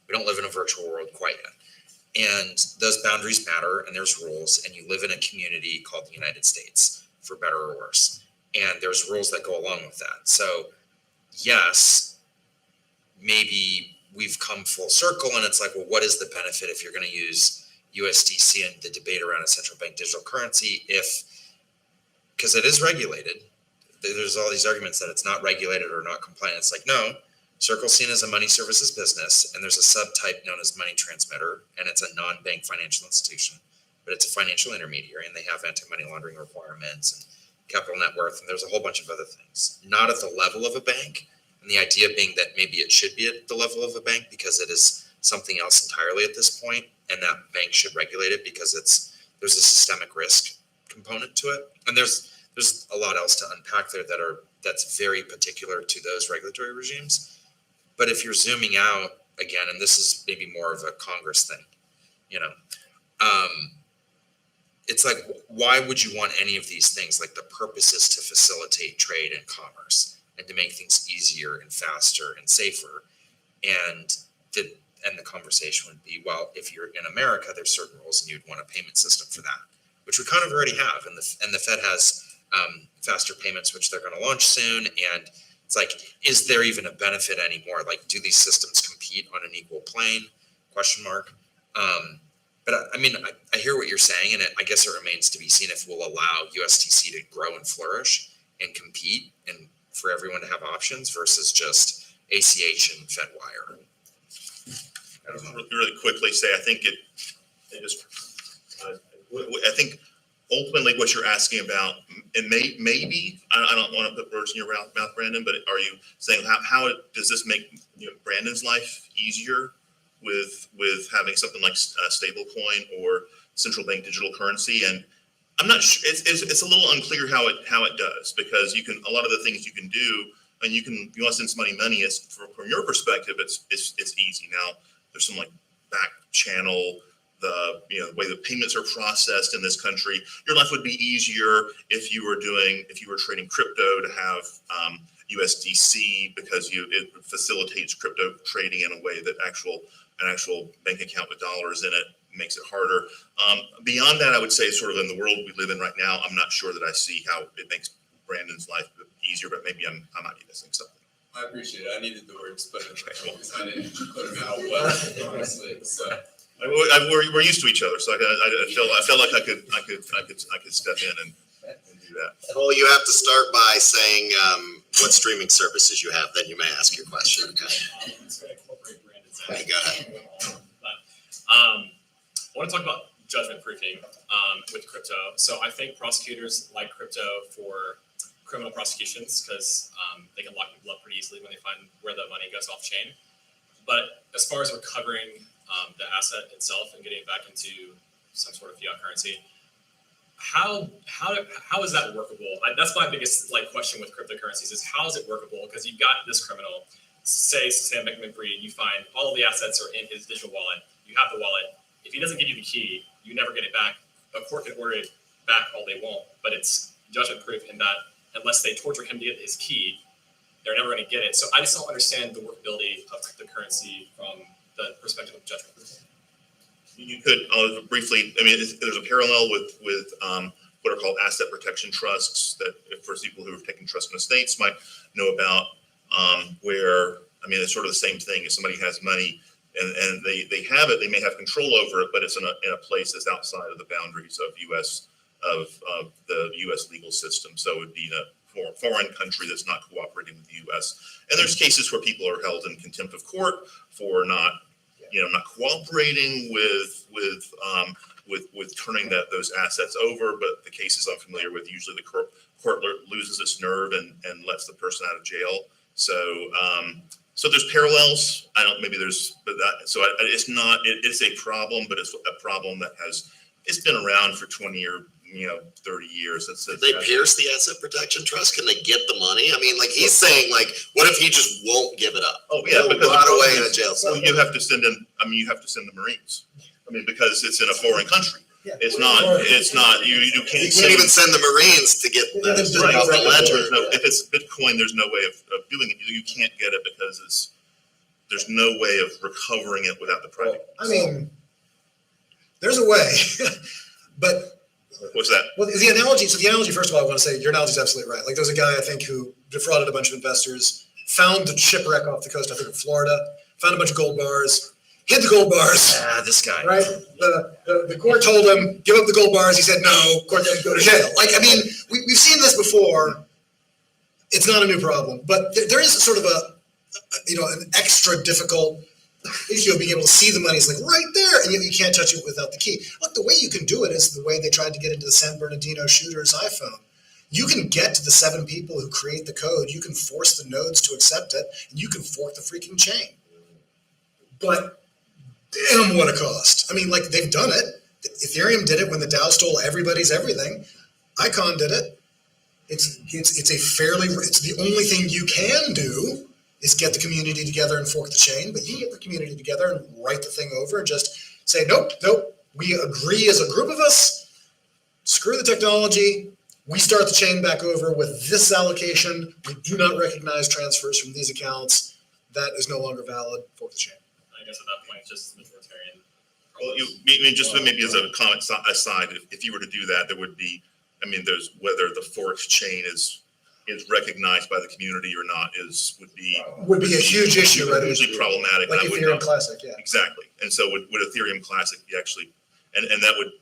We don't live in a virtual world quite yet. And those boundaries matter, and there's rules, and you live in a community called the United States, for better or worse. And there's rules that go along with that. So yes, maybe we've come full circle, and it's what is the benefit if you're going to use USDC and the debate around a central bank digital currency because it is regulated. There's all these arguments that it's not regulated or not compliant. It's no, Circle's seen as a money services business, and there's a subtype known as money transmitter, and it's a non-bank financial institution, but it's a financial intermediary, and they have anti-money laundering requirements and capital net worth, and there's a whole bunch of other things. Not at the level of a bank, and the idea being that maybe it should be at the level of a bank because it is something else entirely at this point, and that bank should regulate it because there's a systemic risk component to it, and there's a lot else to unpack there that's very particular to those regulatory regimes. But if you're zooming out again, and this is maybe more of a Congress thing, it's why would you want any of these things? The purpose is to facilitate trade and commerce and to make things easier and faster and safer. And the conversation would be, well, if you're in America, there's certain rules and you'd want a payment system for that, which we kind of already have. And the Fed has faster payments, which they're going to launch soon. And it's like, is there even a benefit anymore? Like, do these systems compete on an equal plane? Question mark. But I mean, I hear what you're saying, and I guess it remains to be seen if we'll allow USTC to grow and flourish and compete, and for everyone to have options versus just ACH and FedWire. I don't know, really quickly say, I think I think ultimately what you're asking about, and maybe, I don't want to put words in your mouth, Brandon, but are you saying how does this make Brandon's life easier with having something like a stable coin or central bank digital currency? And I'm not sure, it's a little unclear how it does, because you can, a lot of the things you can do, and you want to send somebody money, is from your perspective, it's easy. Now there's some like back channel, the way the payments are processed in this country. Your life would be easier if you were trading crypto to have USDC, because it facilitates crypto trading in a way that an actual bank account with dollars in it makes it harder. Beyond that, I would say, sort of in the world we live in right now, I'm not sure that I see how it makes Brandon's life easier, but maybe I might be missing something. I appreciate it. I needed the words, but because I didn't put them out well, honestly. So We're used to each other, so I felt like I could step in and do that. Well, you have to start by saying what streaming services you have, then you may ask your question. Okay. Okay, go ahead. I want to talk about judgment proofing with crypto. So I think prosecutors like crypto for criminal prosecutions because they can lock people up pretty easily when they find where the money goes off chain. But as far as recovering the asset itself and getting it back into some sort of fiat currency, how is that workable? That's my biggest question with cryptocurrencies is how is it workable? Because you've got this criminal, say Sam Bankman-Fried, you find all of the assets are in his digital wallet. You have the wallet. If he doesn't give you the key, you never get it back. A court can order it back all they want, but it's judgment proof in that unless they torture him to get his key, they're never going to get it. So I just don't understand the workability of cryptocurrency from the perspective of judgment proof. You could briefly, I mean, there's a parallel with what are called asset protection trusts that for people who have taken trust in estates might know about, where, I mean, it's sort of the same thing. If somebody has money and they have it, they may have control over it, but it's in a place that's outside of the boundaries of the U.S. legal system. So it would be in a foreign country that's not cooperating with the U.S. And there's cases where people are held in contempt of court for not cooperating with turning those assets over. But the cases I'm familiar with, usually the court loses its nerve and lets the person out of jail. So there's parallels. It's a problem, but it's a problem that it's been around for 20 or 30 years. Did they pierce the asset protection trust? Can they get the money? I mean, he's saying, what if he just won't give it up? Oh yeah, because rot away in a jail cell. You have to send the Marines. I mean, because it's in a foreign country. Yeah. It's not. You can't. You can't even send the Marines to get the ledger. If it's Bitcoin, there's no way of doing it. You can't get it because there's no way of recovering it without the private. I mean, there's a way, but. What's that? Well, the analogy, first of all, I want to say your analogy is absolutely right. There's a guy, I think, who defrauded a bunch of investors, found the shipwreck off the coast, I think, of Florida, found a bunch of gold bars, hid the gold bars. This guy. Right? The court told him, give up the gold bars. He said, no, court let him go to jail. We've seen this before. It's not a new problem. But there is sort of an extra difficult issue of being able to see the money is right there, and yet you can't touch it without the key. Look, the way you can do it is the way they tried to get into the San Bernardino shooter's iPhone. You can get to the 7 people who create the code. You can force the nodes to accept it, and you can fork the freaking chain. But damn, what a cost! I mean, they've done it. Ethereum did it when the DAO stole everybody's everything. Icon did it. It's the only thing you can do is get the community together and fork the chain, but you get the community together and write the thing over and just say, nope, we agree as a group of us, screw the technology, we start the chain back over with this allocation, we do not recognize transfers from these accounts, that is no longer valid, fork the chain. I guess at that point, just majoritarian. Well, maybe as a comment aside, if you were to do that, there would be I mean, there's whether the forked chain is recognized by the community or not would be a huge issue, right? Hugely problematic. Like and I would Ethereum not, Classic, yeah. exactly. And so would Ethereum Classic be actually, and that would,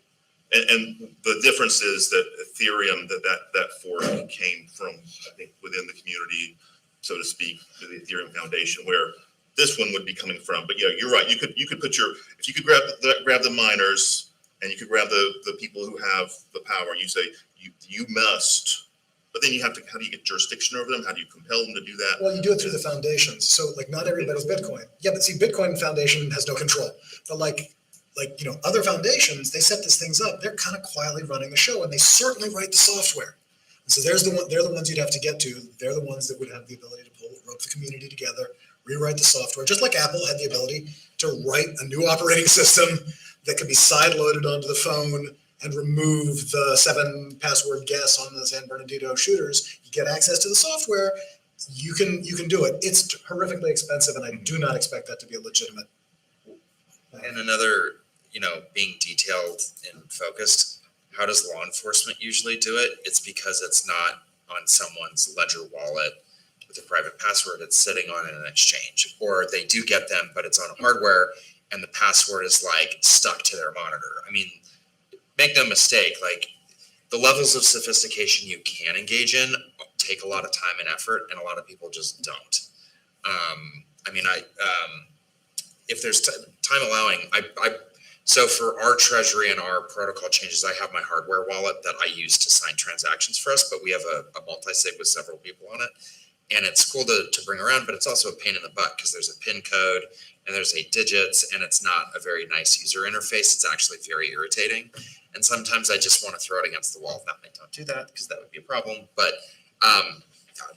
and the difference is that Ethereum, that fork came from, I think, within the community, so to speak, to the Ethereum Foundation, where this one would be coming from. But yeah, you're right. You could put if you could grab the miners and you could grab the people who have the power, and you say you must. But then how do you get jurisdiction over them? How do you compel them to do that? Well, you do it through the foundations. So like not everybody's Bitcoin. Yeah, but see, Bitcoin Foundation has no control. But like other foundations, they set these things up. They're kind of quietly running the show, and they certainly write the software. And so they're the ones you'd have to get to. They're the ones that would have the ability to rope the community together, rewrite the software, just like Apple had the ability to write a new operating system that could be side-loaded onto the phone and remove the 7-password guess on the San Bernardino shooters. You get access to the software, you can do it. It's horrifically expensive, and I do not expect that to be a legitimate. And another, being detailed and focused, how does law enforcement usually do it? It's because it's not on someone's ledger wallet with a private password. It's sitting on an exchange, or they do get them, but it's on hardware and the password is like stuck to their monitor. I mean, make no mistake, like the levels of sophistication you can engage in take a lot of time and effort, and a lot of people just don't. If there's time allowing, so for our treasury and our protocol changes, I have my hardware wallet that I use to sign transactions for us, but we have a multi-sig with several people on it. And it's cool to bring around, but it's also a pain in the butt because there's a PIN code and there's 8 digits, and it's not a very nice user interface. It's actually very irritating. And sometimes I just want to throw it against the wall. Now, I don't do that because that would be a problem. But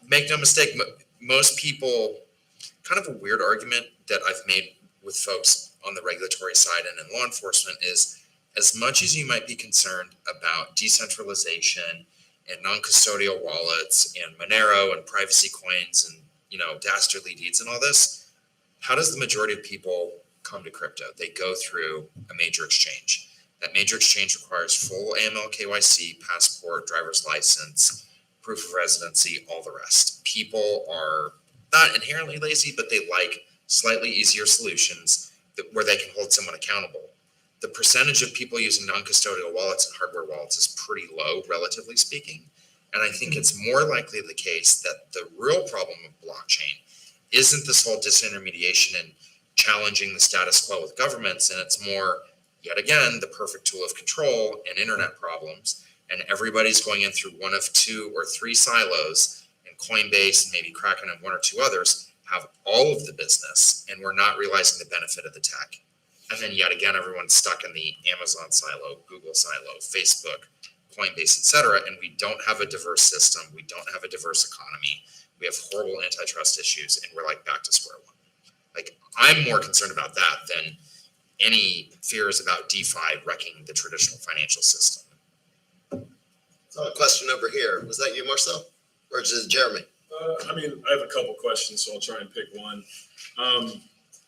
make no mistake, most people, kind of a weird argument that I've made with folks on the regulatory side and in law enforcement is, as much as you might be concerned about decentralization and non-custodial wallets and Monero and privacy coins and, dastardly deeds and all this, how does the majority of people come to crypto? They go through a major exchange. That major exchange requires full AML KYC, passport, driver's license, proof of residency, all the rest. People are not inherently lazy, but they like slightly easier solutions where they can hold someone accountable. The percentage of people using non-custodial wallets and hardware wallets is pretty low, relatively speaking. And I think it's more likely the case that the real problem of blockchain isn't this whole disintermediation and challenging the status quo with governments, and it's more, yet again, the perfect tool of control and internet problems, and everybody's going in through one of 2 or 3 silos, and Coinbase and maybe Kraken and 1 or 2 others have all of the business, and we're not realizing the benefit of the tech. And then yet again, everyone's stuck in the Amazon silo, Google silo, Facebook, Coinbase, et cetera, and we don't have a diverse system. We don't have a diverse economy. We have horrible antitrust issues, and we're like back to square one. Like, I'm more concerned about that than any fears about DeFi wrecking the traditional financial system. So a question over here. Was that you, Marcel? Or is it Jeremy? I have a couple questions, so I'll try and pick one.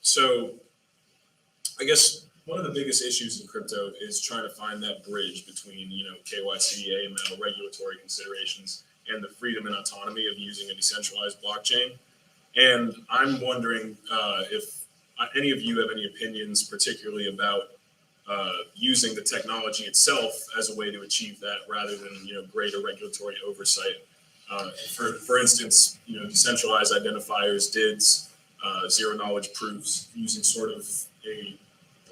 So I guess one of the biggest issues in crypto is trying to find that bridge between, KYC, AML, regulatory considerations, and the freedom and autonomy of using a decentralized blockchain. And I'm wondering if any of you have any opinions, particularly about using the technology itself as a way to achieve that, rather than greater regulatory oversight. For instance, decentralized identifiers, DIDs, zero knowledge proofs, using sort of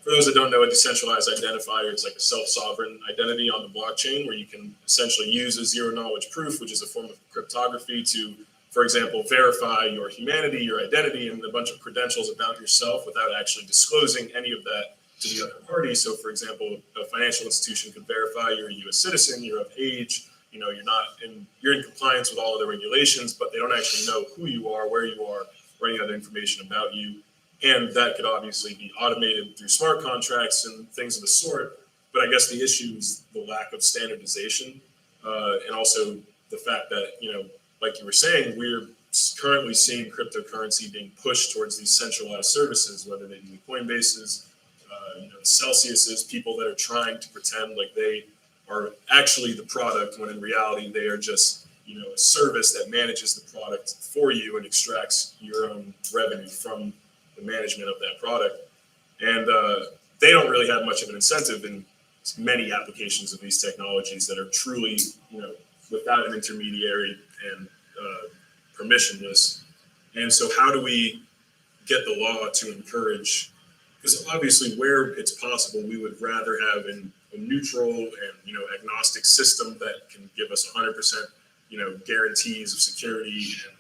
for those that don't know, a decentralized identifier is like a self-sovereign identity on the blockchain, where you can essentially use a zero knowledge proof, which is a form of cryptography, to, for example, verify your humanity, your identity, and a bunch of credentials about yourself without actually disclosing any of that to the other party. So, for example, a financial institution could verify you're a U.S. citizen, you're of age, you're in compliance with all of the regulations, but they don't actually know who you are, where you are, or any other information about you. And that could obviously be automated through smart contracts and things of the sort. But I guess the issue is the lack of standardization, and also the fact that, like you were saying, we're currently seeing cryptocurrency being pushed towards these centralized services, whether they be Coinbases, Celsiuses, people that are trying to pretend like they are actually the product, when in reality they are just, you know, a service that manages the product for you and extracts your own revenue from the management of that product. And they don't really have much of an incentive in many applications of these technologies that are truly, you know, without an intermediary and permissionless. And so how do we get the law to encourage, because obviously where it's possible, we would rather have a neutral and, you know, agnostic system that can give us 100%, you know, guarantees of security and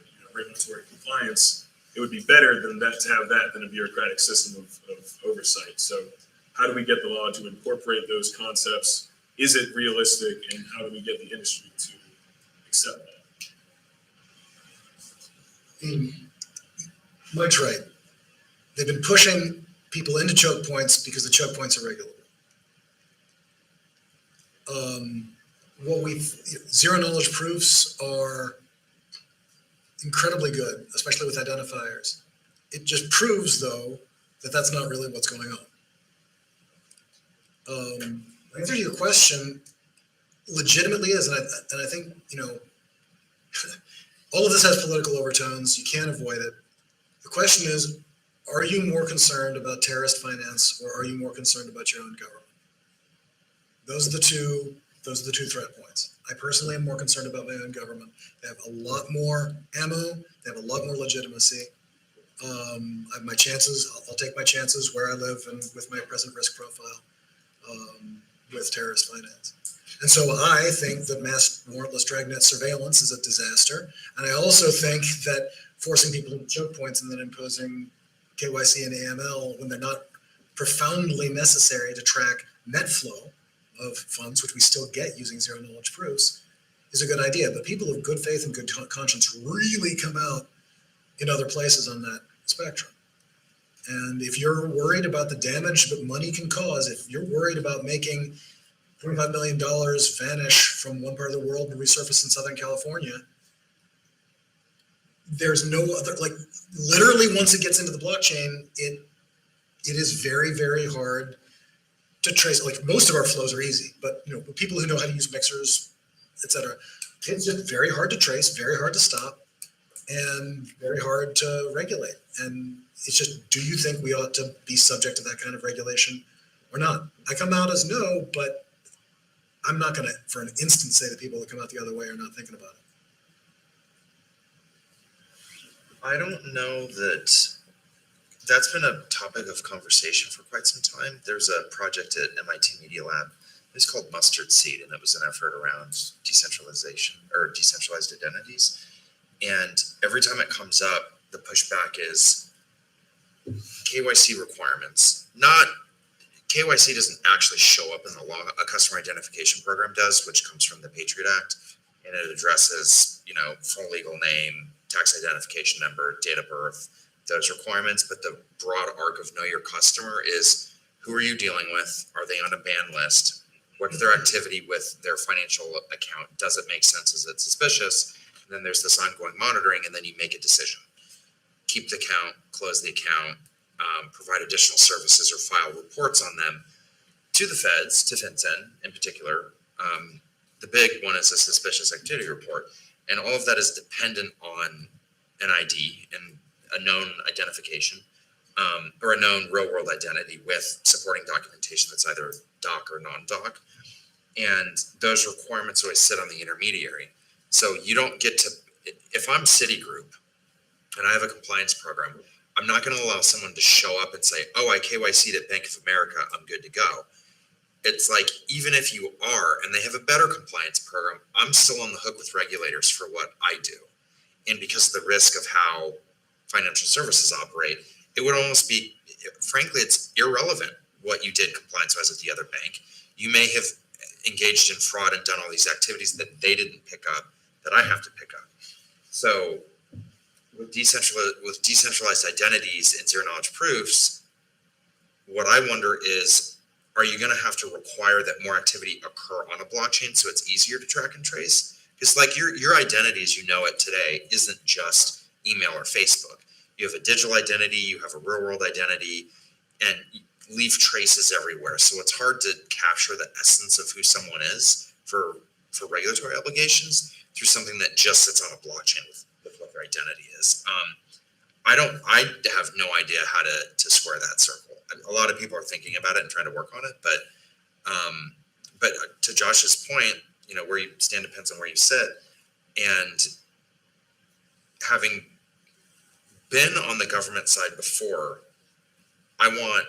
you know, regulatory compliance. It would be better than that to have that than a bureaucratic system of oversight. So how do we get the law to incorporate those concepts? Is it realistic, and how do we get the industry to accept that? Mike's right. They've been pushing people into choke points because the choke points are regular. Zero knowledge proofs are incredibly good, especially with identifiers. It just proves, though, that that's not really what's going on. The answer to your question legitimately is, and I think, you know, all of this has political overtones. You can't avoid it. The question is, are you more concerned about terrorist finance, or are you more concerned about your own government? Those are the two threat points. I personally am more concerned about my own government. They have a lot more ammo. They have a lot more legitimacy. I have my chances. I'll take my chances where I live and with my present risk profile with terrorist finance. And so I think that mass warrantless dragnet surveillance is a disaster. And I also think that forcing people into choke points and then imposing KYC and AML when they're not profoundly necessary to track net flow of funds, which we still get using zero knowledge proofs, is a good idea. But people of good faith and good conscience really come out in other places on that spectrum. And if you're worried about the damage that money can cause, if you're worried about making $25 million vanish from one part of the world and resurface in Southern California, there's no other, like, literally once it gets into the blockchain, it is very, very hard to trace. Like, most of our flows are easy, but, you know, people who know how to use mixers, et cetera, it's just very hard to trace, very hard to stop, and very hard to regulate. And it's just, do you think we ought to be subject to that kind of regulation or not? I come out as no, but I'm not going to, for an instant, say that people that come out the other way are not thinking about it. I don't know that that's been a topic of conversation for quite some time. There's a project at MIT Media Lab. It's called Mustard Seed, and it was an effort around decentralization or decentralized identities. And every time it comes up, the pushback is KYC requirements. Not KYC doesn't actually show up in the law. A customer identification program does, which comes from the Patriot Act, and it addresses, you know, full legal name, tax identification number, date of birth, those requirements. But the broad arc of know your customer is, who are you dealing with? Are they on a ban list? What is their activity with their financial account? Does it make sense? Is it suspicious? And then there's this ongoing monitoring, and then you make a decision. Keep the account, close the account, provide additional services or file reports on them to the feds, to FinCEN in particular. The big one is a suspicious activity report. And all of that is dependent on an ID and a known identification, or a known real world identity with supporting documentation that's either doc or non-doc. And those requirements always sit on the intermediary. So you don't get to, if I'm Citigroup and I have a compliance program, I'm not going to allow someone to show up and say, oh, I KYC'd at Bank of America, I'm good to go. It's like, even if you are, and they have a better compliance program, I'm still on the hook with regulators for what I do. And because of the risk of how financial services operate, it would almost be, frankly, it's irrelevant what you did compliance-wise at the other bank. You may have engaged in fraud and done all these activities that they didn't pick up, that I have to pick up. So with decentralized identities and zero-knowledge proofs, what I wonder is, are you going to have to require that more activity occur on a blockchain so it's easier to track and trace? Because, like, your identity as you know it today isn't just email or Facebook. You have a digital identity, you have a real-world identity, and leave traces everywhere. So it's hard to capture the essence of who someone is for regulatory obligations through something that just sits on a blockchain with what their identity is. I have no idea how to square that circle. A lot of people are thinking about it and trying to work on it, but to Josh's point, where you stand depends on where you sit. And having been on the government side before, I want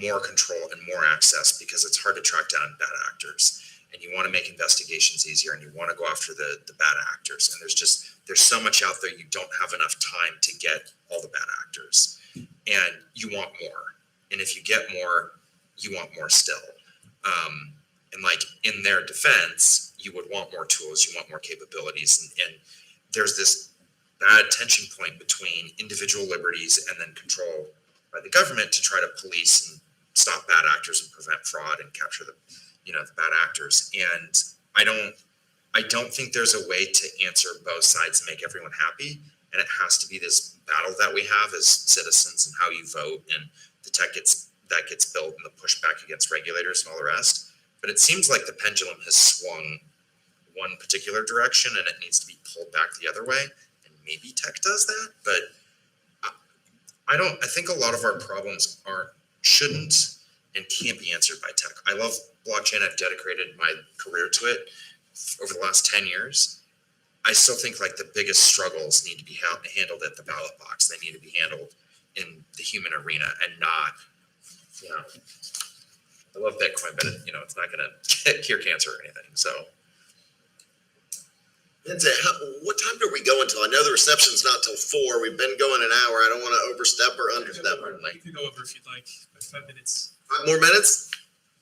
more control and more access because it's hard to track down bad actors. And you want to make investigations easier, and you want to go after the bad actors. And there's so much out there, you don't have enough time to get all the bad actors. And you want more. And if you get more, you want more still. And like in their defense, you would want more tools, you want more capabilities. And there's this bad tension point between individual liberties and then control by the government to try to police and stop bad actors and prevent fraud and capture the bad actors. And I don't think there's a way to answer both sides and make everyone happy. And it has to be this battle that we have as citizens and how you vote and the tech that gets built and the pushback against regulators and all the rest. But it seems like the pendulum has swung one particular direction and it needs to be pulled back the other way. And maybe tech does that, but I think a lot of our problems shouldn't and can't be answered by tech. I love blockchain. I've dedicated my career to it over the last 10 years. I still think like the biggest struggles need to be handled at the ballot box. They need to be handled in the human arena and not, I love Bitcoin, but it's not going to cure cancer or anything. So. Vincent, what time do we go until? I know the reception's not till 4. We've been going an hour. I don't want to overstep or understep. You can go over if you'd like, 5 minutes. 5 more minutes?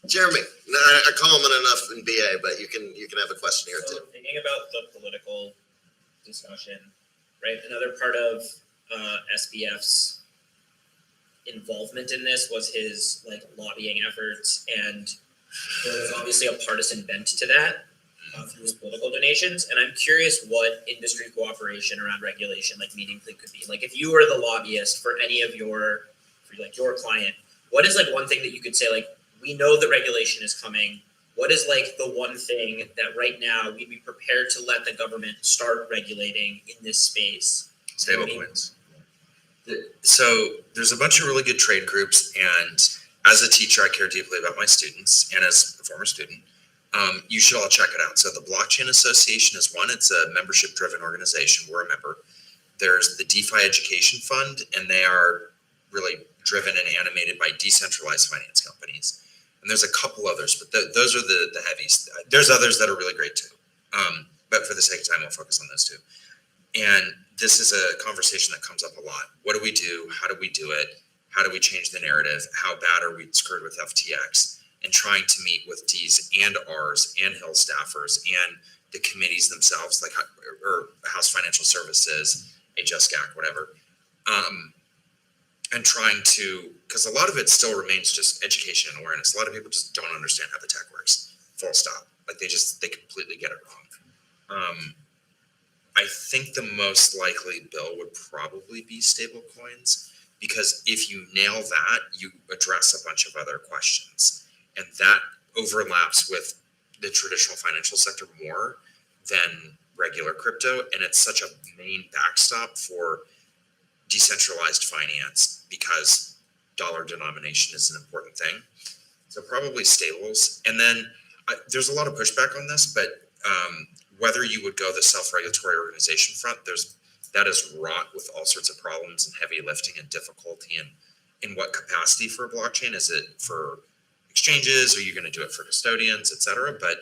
Jeremy, no, I comment enough in BA, but you can have a question here too. Thinking about the political discussion, right? Another part of SBF's involvement in this was his lobbying efforts, and there was obviously a partisan bent to that through his political donations. And I'm curious what industry cooperation around regulation meaningfully could be. If you were the lobbyist for any of your client, what is one thing that you could say we know the regulation is coming? What is the one thing that right now we'd be prepared to let the government start regulating in this space? Stablecoins. So there's a bunch of really good trade groups, and as a teacher, I care deeply about my students, and as a former student, you should all check it out. So the Blockchain Association is one. It's a membership-driven organization. We're a member. There's the DeFi Education Fund, and they are really driven and animated by decentralized finance companies. And there's a couple others, but those are the heavies. There's others that are really great too. But for the sake of time, we'll focus on those two. And this is a conversation that comes up a lot. What do we do? How do we do it? How do we change the narrative? How bad are we screwed with FTX? And trying to meet with D's and R's and Hill staffers and the committees themselves, or House Financial Services, HSGAC, whatever. And trying to, because a lot of it still remains just education and awareness. A lot of people just don't understand how the tech works, full stop. They completely get it wrong. I think the most likely bill would probably be stable coins, because if you nail that, you address a bunch of other questions. And that overlaps with the traditional financial sector more than regular crypto. And it's such a main backstop for decentralized finance because dollar denomination is an important thing. So probably stables. And then there's a lot of pushback on this, but whether you would go the self-regulatory organization front, that is wrought with all sorts of problems and heavy lifting and difficulty. And in what capacity for a blockchain? Is it for exchanges? Are you going to do it for custodians, et cetera? But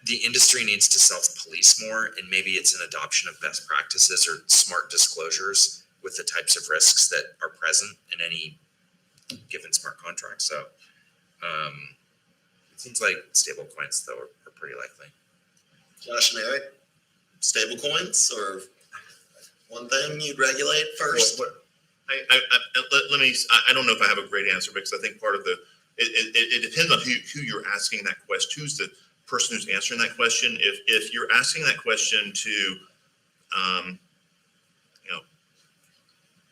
the industry needs to self-police more, and maybe it's an adoption of best practices or smart disclosures with the types of risks that are present in any given smart contract. So it seems like stable coins, though, are pretty likely. Josh and Eric, stable coins or one thing you'd regulate first? I don't know if I have a great answer, because I think part of it depends on who you're asking that question. Who's the person who's answering that question? If you're asking that question to,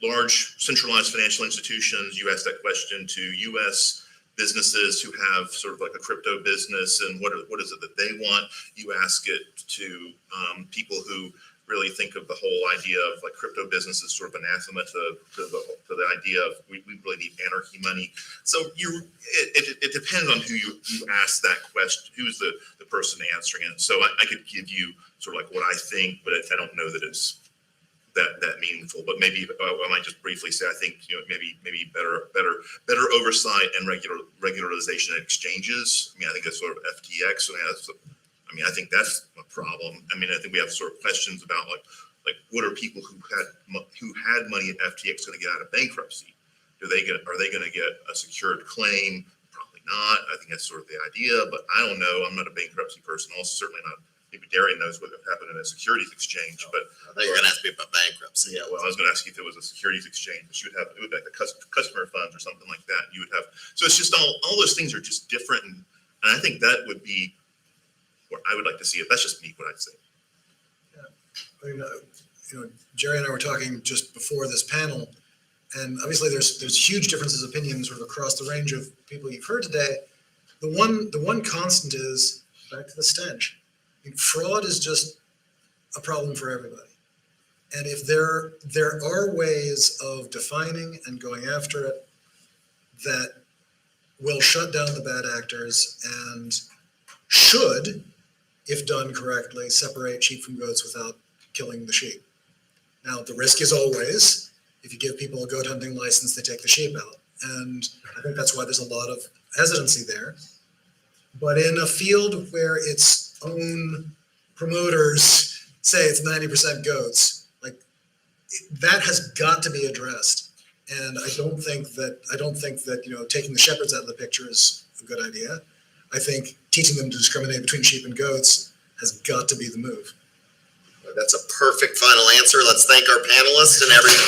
large centralized financial institutions, you ask that question to U.S. businesses who have sort of like a crypto business and what is it that they want. You ask it to people who really think of the whole idea of like crypto business as sort of anathema to the idea of we really need anarchy money. So it depends on who you ask that question, who's the person answering it. So I could give you sort of like what I think, but I don't know that it's that meaningful. But maybe I might just briefly say I think maybe better oversight and regularization at exchanges. I mean I think that's sort of FTX. I think that's a problem. I mean I think we have sort of questions about like what are people who had money at FTX going to get out of bankruptcy? Are they going to get a secured claim? Probably not. I think that's sort of the idea, but I don't know. I'm not a bankruptcy person. Also certainly not. Maybe Darian knows what happened in a securities exchange, but I thought you were going to ask me about bankruptcy. yeah, well, I was going to ask you if it was a securities exchange, but it would be like the customer funds or something like that. You would have, so it's just all those things are just different, and I think that would be where I would like to see it. That's just me, what I'd say. I mean, Jerry and I were talking just before this panel, and obviously there's huge differences of opinion sort of across the range of people you've heard today. The one constant is back to the stench. I mean, fraud is just a problem for everybody. And if there are ways of defining and going after it that will shut down the bad actors and should, if done correctly, separate sheep from goats without killing the sheep. Now, the risk is always, if you give people a goat hunting license, they take the sheep out. And I think that's why there's a lot of hesitancy there. But in a field where its own promoters say it's 90% goats, like that has got to be addressed. And I don't think that taking the shepherds out of the picture is a good idea. I think teaching them to discriminate between sheep and goats has got to be the move. That's a perfect final answer. Let's thank our panelists and everyone.